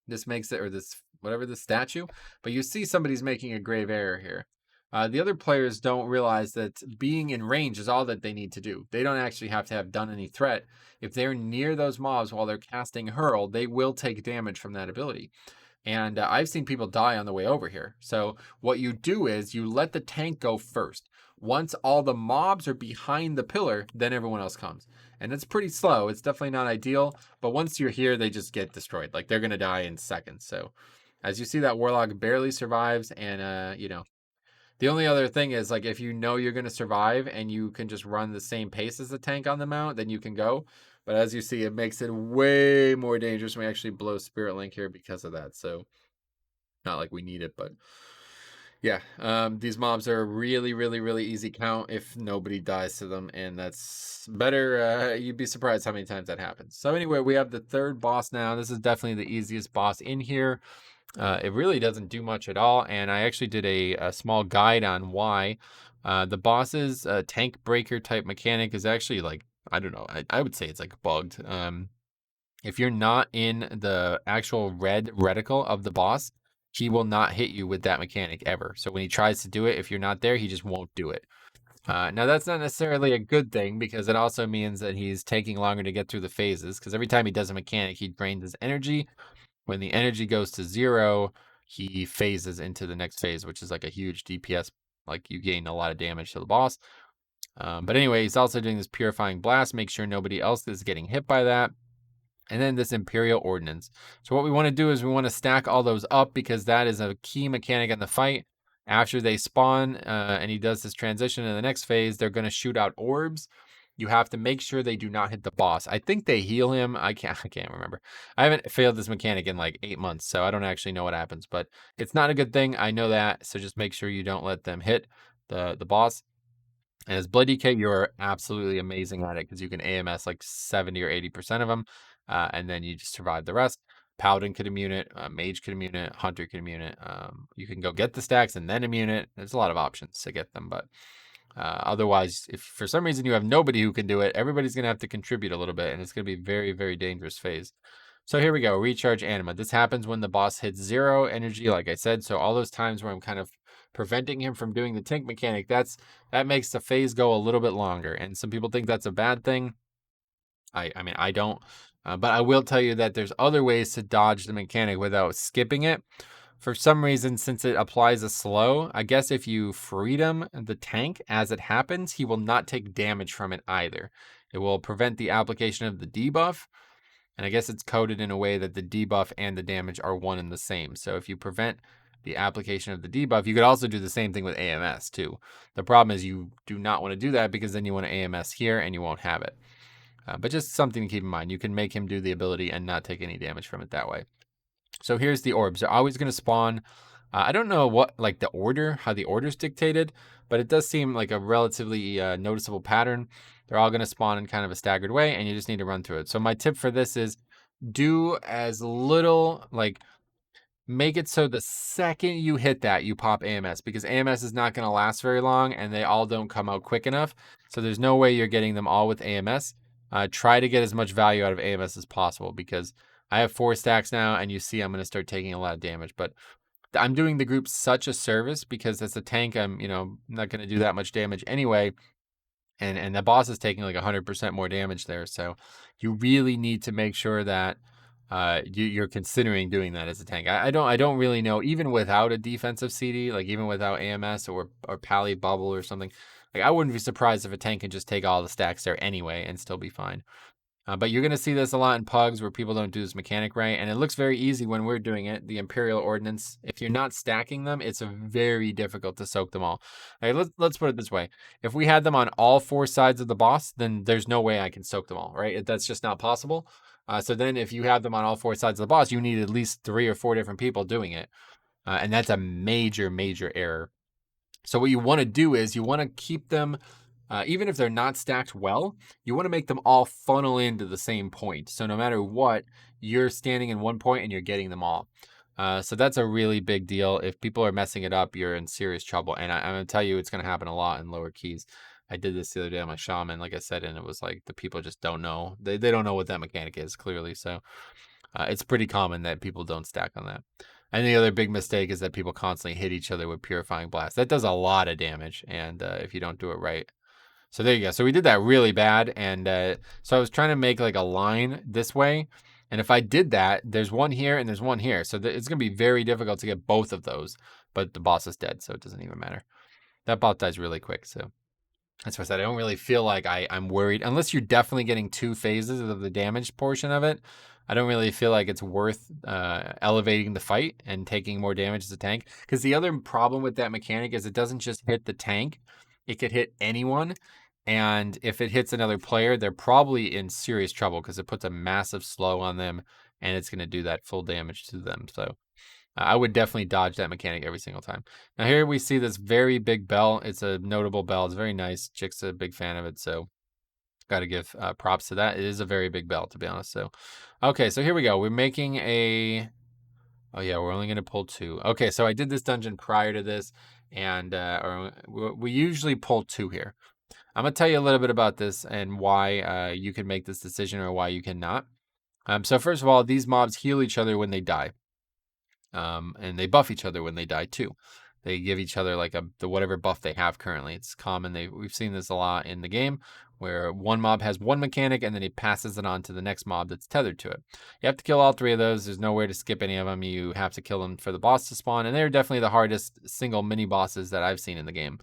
Speaker 1: This makes it, or this, whatever the statue. But you see somebody's making a grave error here. The other players don't realize that being in range is all that they need to do. They don't actually have to have done any threat. If they're near those mobs while they're casting Hurl, they will take damage from that ability. And I've seen people die on the way over here. So what you do is you let the tank go first. Once all the mobs are behind the pillar, then everyone else comes. And it's pretty slow. It's definitely not ideal. But once you're here, they just get destroyed. Like, they're going to die in seconds. So as you see, that Warlock barely survives. And, you know, the only other thing is, like, if you know you're going to survive and you can just run the same pace as the tank on the mount, then you can go. But as you see, it makes it way more dangerous when we actually blow Spirit Link here because of that. So, not like we need it, but yeah. These mobs are really, really, really easy count if nobody dies to them. And that's better. You'd be surprised how many times that happens. So anyway, we have the third boss now. This is definitely the easiest boss in here. It really doesn't do much at all, and I actually did a small guide on why. The boss's tank breaker type mechanic is actually, like, I don't know, I would say it's like bugged. If you're not in the actual red reticle of the boss, he will not hit you with that mechanic ever. So when he tries to do it, if you're not there, he just won't do it. Now, that's not necessarily a good thing because it also means that he's taking longer to get through the phases, because every time he does a mechanic, he drains his energy. When the energy goes to 0, he phases into the next phase, which is like a huge DPS. Like, you gain a lot of damage to the boss. But anyway, he's also doing this purifying blast. Make sure nobody else is getting hit by that. And then this Imperial Ordnance. So what we want to do is we want to stack all those up because that is a key mechanic in the fight. After they spawn and he does this transition in the next phase, they're going to shoot out orbs. You have to make sure they do not hit the boss. I think they heal him. I can't remember. I haven't failed this mechanic in like 8 months, so I don't actually know what happens. But it's not a good thing. I know that. So just make sure you don't let them hit the boss. And as Blood DK, you're absolutely amazing at it because you can AMS like 70 or 80% of them, and then you just survive the rest. Paladin could immune it, Mage could immune it, Hunter could immune it. You can go get the stacks and then immune it. There's a lot of options to get them, but otherwise, if for some reason you have nobody who can do it, everybody's going to have to contribute a little bit, and it's going to be very, very dangerous phase. So here we go, recharge anima. This happens when the boss hits 0 energy, like I said. So all those times where I'm kind of preventing him from doing the tank mechanic, that makes the phase go a little bit longer. And some people think that's a bad thing. I mean, I don't. But I will tell you that there's other ways to dodge the mechanic without skipping it. For some reason, since it applies a slow, I guess if you freedom the tank as it happens, he will not take damage from it either. It will prevent the application of the debuff. And I guess it's coded in a way that the debuff and the damage are one and the same. So if you prevent the application of the debuff, you could also do the same thing with AMS too. The problem is you do not want to do that because then you want to AMS here and you won't have it. But just something to keep in mind. You can make him do the ability and not take any damage from it that way. So here's the orbs. They're always going to spawn. I don't know what, like the order, how the order's dictated, but it does seem like a relatively noticeable pattern. They're all going to spawn in kind of a staggered way, and you just need to run through it. So my tip for this is do as little, like make it so the second you hit that, you pop AMS, because AMS is not going to last very long, and they all don't come out quick enough. So there's no way you're getting them all with AMS. Try to get as much value out of AMS as possible, because I have 4 stacks now, and you see I'm going to start taking a lot of damage. But I'm doing the group such a service because as a tank, I'm not going to do that much damage anyway. And the boss is taking like 100% more damage there. So you really need to make sure that you're considering doing that as a tank. I don't really know, even without a defensive CD, like even without AMS or Pally Bubble or something, like I wouldn't be surprised if a tank can just take all the stacks there anyway and still be fine. But you're going to see this a lot in Pugs where people don't do this mechanic right. And it looks very easy when we're doing it. The Imperial Ordnance, if you're not stacking them, it's very difficult to soak them all. Let's put it this way. If we had them on all 4 sides of the boss, then there's no way I can soak them all, right? That's just not possible. So then if you have them on all 4 sides of the boss, you need at least 3 or 4 different people doing it. And that's a major, major error. So what you want to do is you want to keep them, even if they're not stacked well, you want to make them all funnel into the same point. So no matter what, you're standing in one point and you're getting them all. So that's a really big deal. If people are messing it up, you're in serious trouble. And I'm going to tell you, it's going to happen a lot in lower keys. I did this the other day on my shaman, like I said, and it was like the people just don't know. They don't know what that mechanic is, clearly. So it's pretty common that people don't stack on that. And the other big mistake is that people constantly hit each other with Purifying Blast. That does a lot of damage, and if you don't do it right. So there you go. So we did that really bad, and so I was trying to make like a line this way, and if I did that, there's one here and there's one here. So it's going to be very difficult to get both of those, but the boss is dead, so it doesn't even matter. That boss dies really quick, so that's why I said I don't really feel like I'm worried. Unless you're definitely getting 2 phases of the damage portion of it, I don't really feel like it's worth elevating the fight and taking more damage as a tank. Because the other problem with that mechanic is it doesn't just hit the tank. It could hit anyone. And if it hits another player, they're probably in serious trouble because it puts a massive slow on them and it's going to do that full damage to them. So I would definitely dodge that mechanic every single time. Now here we see this very big bell. It's a notable bell. It's very nice. Chick's a big fan of it, so got to give props to that. It is a very big bell, to be honest. So, okay, so here we go. We're making a... Oh yeah, we're only going to pull 2. Okay, so I did this dungeon prior to this, and we usually pull 2 here. I'm going to tell you a little bit about this and why you can make this decision or why you cannot. So first of all, these mobs heal each other when they die. And they buff each other when they die too. They give each other like the whatever buff they have currently. It's common. We've seen this a lot in the game where one mob has one mechanic and then he passes it on to the next mob that's tethered to it. You have to kill all 3 of those. There's nowhere to skip any of them. You have to kill them for the boss to spawn, and they're definitely the hardest single mini bosses that I've seen in the game.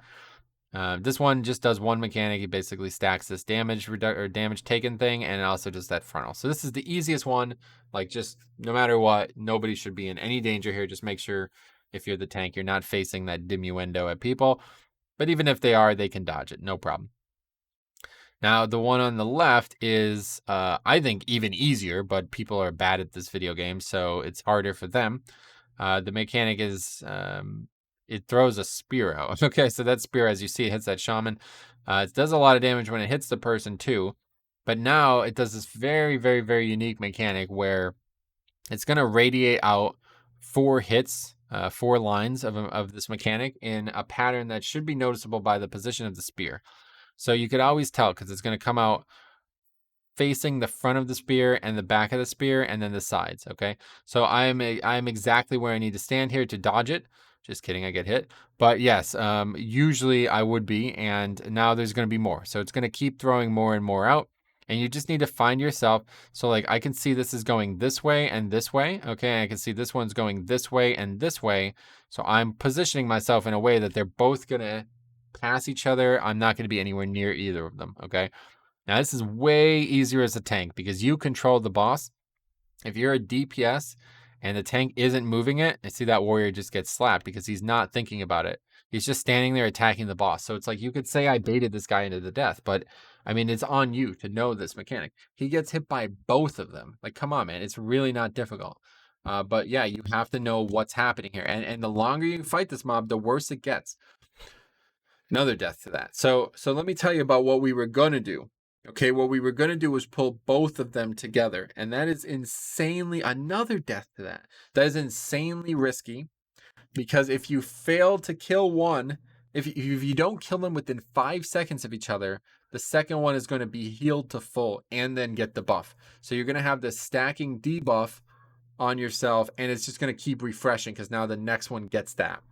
Speaker 1: This one just does one mechanic. He basically stacks this damage or damage taken thing, and it also does that frontal. So this is the easiest one. Like, just no matter what, nobody should be in any danger here. Just make sure if you're the tank, you're not facing that diminuendo at people. But even if they are, they can dodge it. No problem. Now, the one on the left is, I think, even easier, but people are bad at this video game, so it's harder for them. The mechanic is it throws a spear out. Okay, so that spear, as you see, hits that shaman. It does a lot of damage when it hits the person too, but now it does this very, very, very unique mechanic where it's going to radiate out 4 hits, 4 lines of this mechanic in a pattern that should be noticeable by the position of the spear. So you could always tell because it's going to come out facing the front of the spear and the back of the spear and then the sides, okay? So I'm exactly where I need to stand here to dodge it. Just kidding, I get hit. But yes, usually I would be, and now there's going to be more. So it's going to keep throwing more and more out, and you just need to find yourself. So like I can see this is going this way and this way, okay? I can see this one's going this way and this way. So I'm positioning myself in a way that they're both going to pass each other. I'm not going to be anywhere near either of them, okay? Now, this is way easier as a tank because you control the boss. If you're a DPS and the tank isn't moving it, I see that warrior just gets slapped because he's not thinking about it. He's just standing there attacking the boss. So it's like you could say I baited this guy into the death, but I mean, it's on you to know this mechanic. He gets hit by both of them. Like, come on, man. It's really not difficult. But yeah, you have to know what's happening here. And the longer you fight this mob, the worse it gets. Another death to that. So let me tell you about what we were going to do. Okay, what we were going to do was pull both of them together. And that is insanely, another death to that. That is insanely risky because if you fail to kill one, if you don't kill them within 5 seconds of each other, the second one is going to be healed to full and then get the buff. So you're going to have this stacking debuff on yourself and it's just going to keep refreshing because now the next one gets that.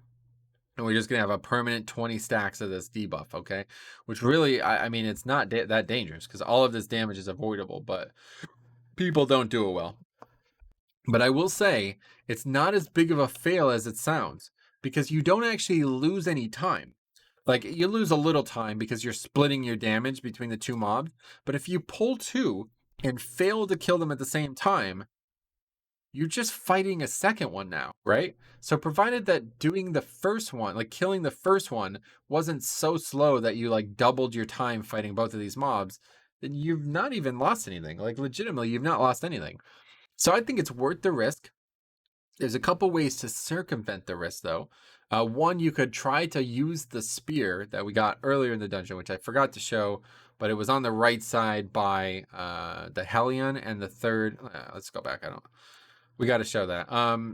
Speaker 1: And we're just going to have a permanent 20 stacks of this debuff, okay? Which really, I mean, it's not that dangerous because all of this damage is avoidable, but people don't do it well. But I will say, it's not as big of a fail as it sounds because you don't actually lose any time. Like, you lose a little time because you're splitting your damage between the 2 mobs. But if you pull 2 and fail to kill them at the same time, you're just fighting a second one now, right? So provided that doing the first one, like killing the first one, wasn't so slow that you like doubled your time fighting both of these mobs, then you've not even lost anything. Like legitimately, you've not lost anything. So I think it's worth the risk. There's a couple ways to circumvent the risk though. One, you could try to use the spear that we got earlier in the dungeon, which I forgot to show, but it was on the right side by the Hellion and the third. Let's go back. We got to show that.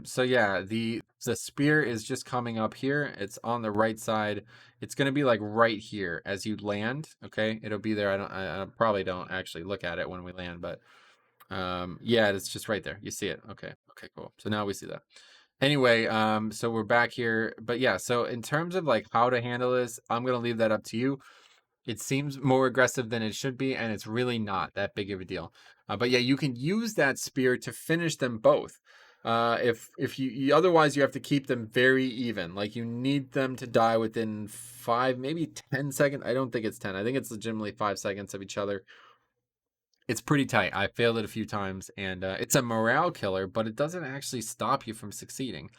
Speaker 1: So yeah, the spear is just coming up here. It's on the right side. It's going to be like right here as you land. Okay. It'll be there. I probably don't actually look at it when we land, but, yeah, it's just right there. You see it. Okay. Okay, cool. So now we see that. Anyway, so we're back here, but yeah, so in terms of like how to handle this, I'm going to leave that up to you. It seems more aggressive than it should be, and it's really not that big of a deal. But yeah, you can use that spear to finish them both. If you otherwise you have to keep them very even. Like you need them to die within 5, maybe 10 seconds. I don't think it's 10. I think it's legitimately 5 seconds of each other. It's pretty tight. I failed it a few times, and it's a morale killer, but it doesn't actually stop you from succeeding.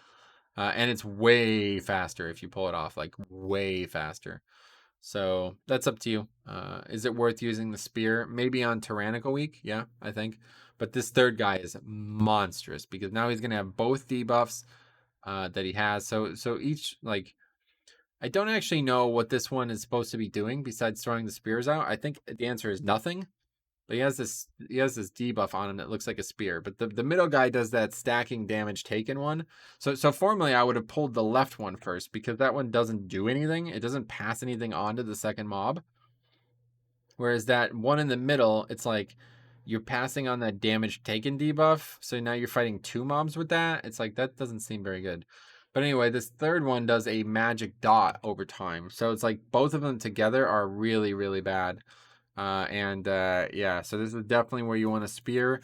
Speaker 1: And it's way faster if you pull it off, like way faster. So that's up to you. Is it worth using the spear? Maybe on Tyrannical Week. Yeah, I think. But this third guy is monstrous because now he's going to have both debuffs that he has. So each, like, I don't actually know what this one is supposed to be doing besides throwing the spears out. I think the answer is nothing. But he has this debuff on him that looks like a spear. But the middle guy does that stacking damage taken one. So formally I would have pulled the left one first because that one doesn't do anything. It doesn't pass anything on to the second mob. Whereas that one in the middle, it's like you're passing on that damage taken debuff. So now you're fighting 2 mobs with that. It's like that doesn't seem very good. But anyway, this third one does a magic dot over time. So it's like both of them together are really, really bad. Yeah, so this is definitely where you want to spear.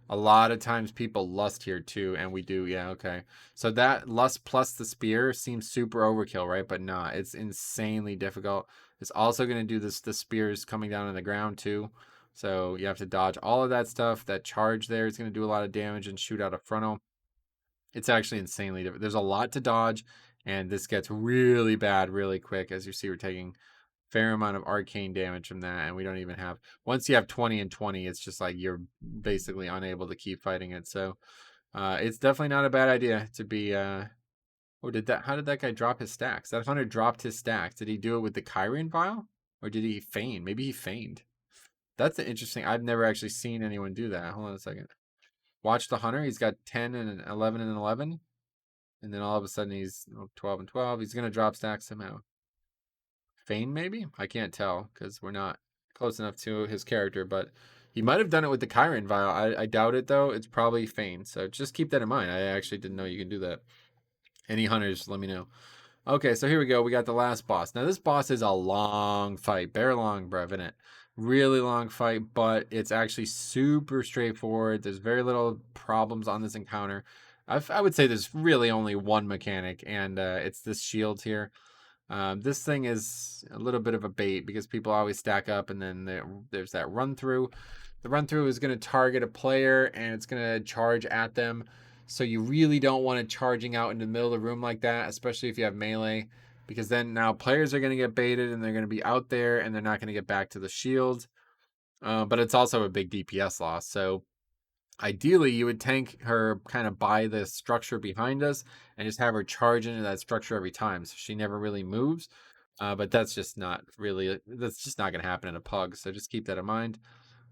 Speaker 1: A lot of times people lust here too, and we do. Yeah, okay. So that lust plus the spear seems super overkill, right? But nah, it's insanely difficult. It's also going to do this. The spears coming down on the ground too. So you have to dodge all of that stuff. That charge there is going to do a lot of damage and shoot out a frontal. It's actually insanely different. There's a lot to dodge, and this gets really bad really quick. As you see, we're taking fair amount of arcane damage from that, and we don't even have, once you have 20 and 20, it's just like you're basically unable to keep fighting it. So it's definitely not a bad idea to be Oh, how did that guy drop his stacks? That hunter dropped his stacks. Did he do it with the Kyrian vial? Or did he feign? Maybe he feigned. That's an interesting. I've never actually seen anyone do that. Hold on a second. Watch the hunter. He's got 10 and 11 and 11. And then all of a sudden he's 12 and 12. He's going to drop stacks somehow. Feign, maybe? I can't tell because we're not close enough to his character, but he might have done it with the Kyrian vial. I doubt it, though. It's probably feign. So just keep that in mind. I actually didn't know you can do that. Any hunters, let me know. Okay, so here we go. We got the last boss. Now, this boss is a long fight. Bare long, bruv, isn't it? Really long fight, but it's actually super straightforward. There's very little problems on this encounter. I would say there's really only one mechanic, and it's this shield here. This thing is a little bit of a bait because people always stack up, and then there's that run through. The run through is going to target a player, and it's going to charge at them. So you really don't want it charging out into the middle of the room like that, especially if you have melee, because then now players are going to get baited and they're going to be out there and they're not going to get back to the shield. But it's also a big DPS loss. So ideally, you would tank her kind of by the structure behind us and just have her charge into that structure every time, so she never really moves. But that's just not going to happen in a pug. So just keep that in mind.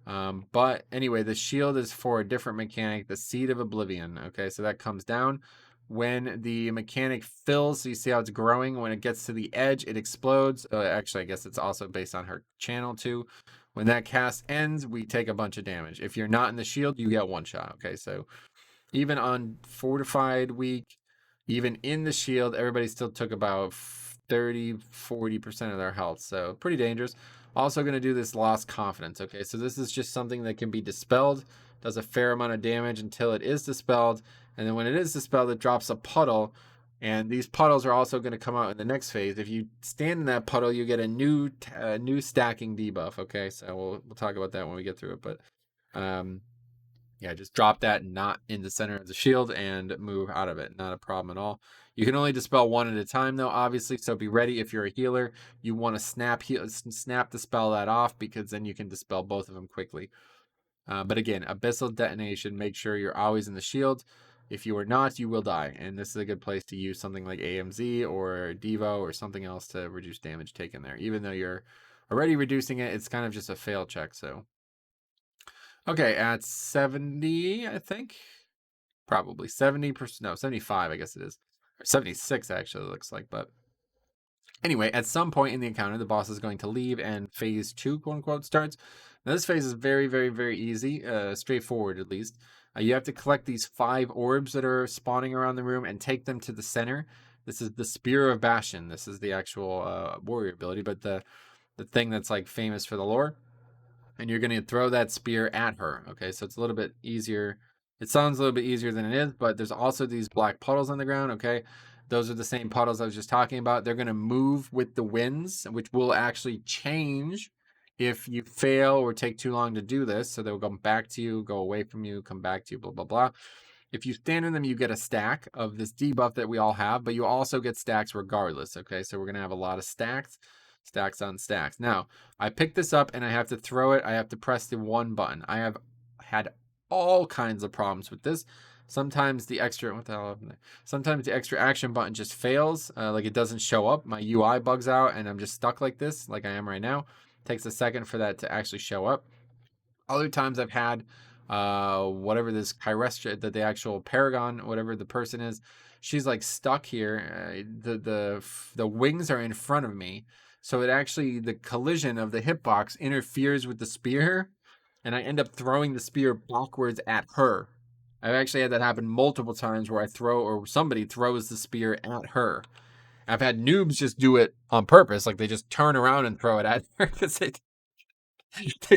Speaker 1: But anyway, the shield is for a different mechanic, the Seed of Oblivion. Okay, so that comes down when the mechanic fills. So you see how it's growing. When it gets to the edge, it explodes. Actually, I guess it's also based on her channel too. When that cast ends, we take a bunch of damage. If you're not in the shield, you get one shot. Okay, so even on Fortified week, even in the shield, everybody still took about 30-40% of their health. So pretty dangerous. Also going to do this Lost Confidence. Okay, so this is just something that can be dispelled. Does a fair amount of damage until it is dispelled. And then when it is dispelled, it drops a puddle. And these puddles are also going to come out in the next phase. If you stand in that puddle, you get a new stacking debuff. Okay, so we'll talk about that when we get through it. But yeah, just drop that not in the center of the shield and move out of it. Not a problem at all. You can only dispel one at a time, though, obviously. So be ready if you're a healer. You want to snap the spell that off because then you can dispel both of them quickly. But again, Abyssal Detonation. Make sure you're always in the shield. If you are not, you will die. And this is a good place to use something like AMZ or Devo or something else to reduce damage taken there. Even though you're already reducing it, it's kind of just a fail check. So. Okay, at 70, I think. Probably 70%. No, 75, I guess it is. Or 76, actually, it looks like. But anyway, at some point in the encounter, the boss is going to leave and phase 2, quote unquote, starts. Now, this phase is very, very, very easy, straightforward at least. You have to collect these 5 orbs that are spawning around the room and take them to the center. This is the Spear of Ascension. This is the actual warrior ability, but the thing that's like famous for the lore. And you're going to throw that spear at her. Okay, so it's a little bit easier. It sounds a little bit easier than it is, but there's also these black puddles on the ground. Okay, those are the same puddles I was just talking about. They're going to move with the winds, which will actually change if you fail or take too long to do this. So they'll come back to you, go away from you, come back to you, blah, blah, blah. If you stand in them, you get a stack of this debuff that we all have, but you also get stacks regardless. Okay, so we're going to have a lot of stacks on stacks. Now, I pick this up and I have to throw it. I have to press the 1 button. I have had all kinds of problems with this. Sometimes the extra, sometimes the extra action button just fails. Like it doesn't show up. My UI bugs out and I'm just stuck like this, like I am right now. It takes a second for that to actually show up. Other times I've had whatever this Kyrestra, the actual Paragon, whatever the person is, she's like stuck here. The wings are in front of me, so it actually, the collision of the hitbox interferes with the spear, and I end up throwing the spear backwards at her. I've actually had that happen multiple times where somebody throws the spear at her. I've had noobs just do it on purpose, like they just turn around and throw it at her because they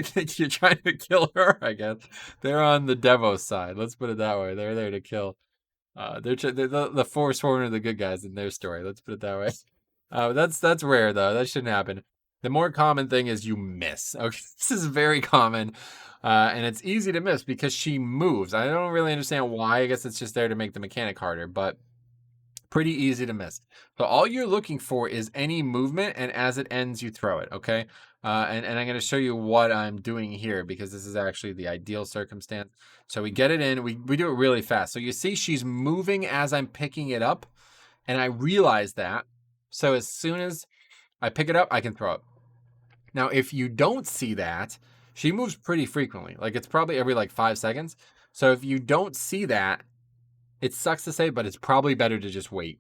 Speaker 1: think you're trying to kill her, I guess. They're on the Devos side. Let's put it that way. They're there to kill. They're the Forsworn are the good guys in their story. Let's put it that way. That's rare, though. That shouldn't happen. The more common thing is you miss. Okay, this is very common. And it's easy to miss because she moves. I don't really understand why. I guess it's just there to make the mechanic harder, but pretty easy to miss. So all you're looking for is any movement, and as it ends, you throw it, okay? And I'm going to show you what I'm doing here because this is actually the ideal circumstance. So we get it in. We do it really fast. So you see she's moving as I'm picking it up, And I realized that. So as soon as I pick it up, I can throw it. Now, if you don't see that, she moves pretty frequently. Like it's probably every like 5 seconds. So if you don't see that, it sucks to say, but it's probably better to just wait.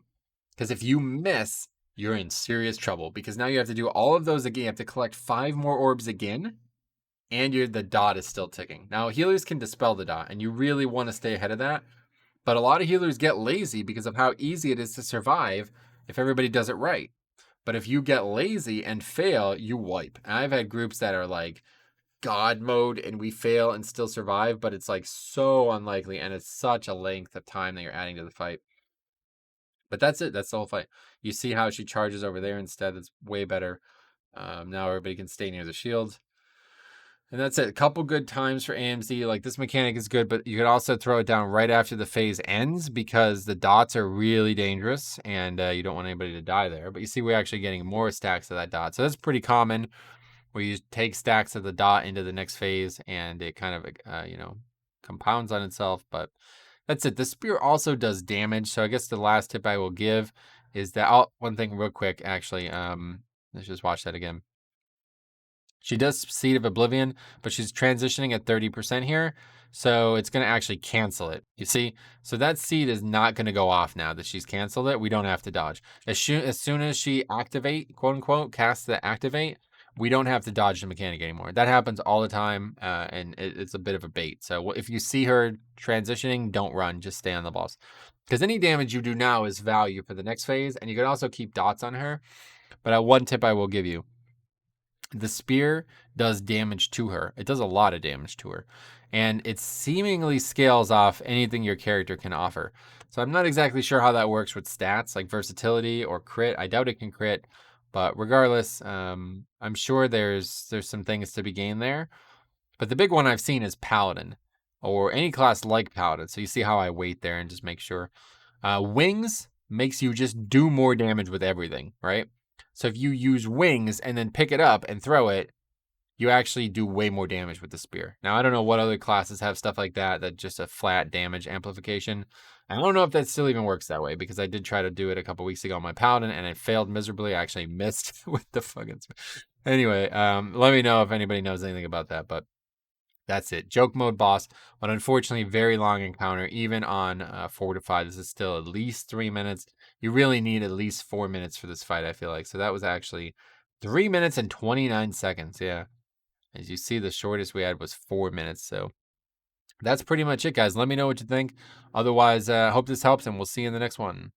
Speaker 1: Because if you miss, you're in serious trouble. Because now you have to do all of those again. You have to collect 5 more orbs again. And the dot is still ticking. Now, healers can dispel the dot, and you really want to stay ahead of that. But a lot of healers get lazy because of how easy it is to survive if everybody does it right. But if you get lazy and fail, you wipe. And I've had groups that are like God mode and we fail and still survive, but it's like so unlikely and it's such a length of time that you're adding to the fight. But that's it. That's the whole fight. You see how she charges over there instead. It's way better. Now everybody can stay near the shield. And that's it. A couple good times for AMZ. Like this mechanic is good, but you could also throw it down right after the phase ends because the dots are really dangerous and you don't want anybody to die there. But you see, we're actually getting more stacks of that dot. So that's pretty common where you take stacks of the dot into the next phase and it kind of, compounds on itself. But that's it. The spear also does damage. So I guess the last tip I will give is that one thing real quick, actually. Let's just watch that again. She does Seed of Oblivion, but she's transitioning at 30% here. So it's going to actually cancel it. You see? So that seed is not going to go off now that she's canceled it. We don't have to dodge. As soon as she activate, quote unquote, casts the activate, we don't have to dodge the mechanic anymore. That happens all the time, and it's a bit of a bait. So if you see her transitioning, don't run. Just stay on the boss. Because any damage you do now is value for the next phase, and you can also keep dots on her. But one tip I will give you. The spear does damage to her. It does a lot of damage to her. And it seemingly scales off anything your character can offer. So I'm not exactly sure how that works with stats like versatility or crit. I doubt it can crit. But regardless, I'm sure there's some things to be gained there. But the big one I've seen is Paladin. Or any class like Paladin. So you see how I wait there and just make sure. Wings makes you just do more damage with everything, right? So if you use wings and then pick it up and throw it, you actually do way more damage with the spear. Now, I don't know what other classes have stuff like that just a flat damage amplification. I don't know if that still even works that way because I did try to do it a couple weeks ago on my Paladin and it failed miserably. I actually missed with the fucking... Anyway, let me know if anybody knows anything about that, but that's it. Joke mode boss, but unfortunately, very long encounter. Even on Fortified, this is still at least 3 minutes. You really need at least 4 minutes for this fight, I feel like. So that was actually 3 minutes and 29 seconds. Yeah. As you see, the shortest we had was 4 minutes. So that's pretty much it, guys. Let me know what you think. Otherwise, hope this helps, and we'll see you in the next one.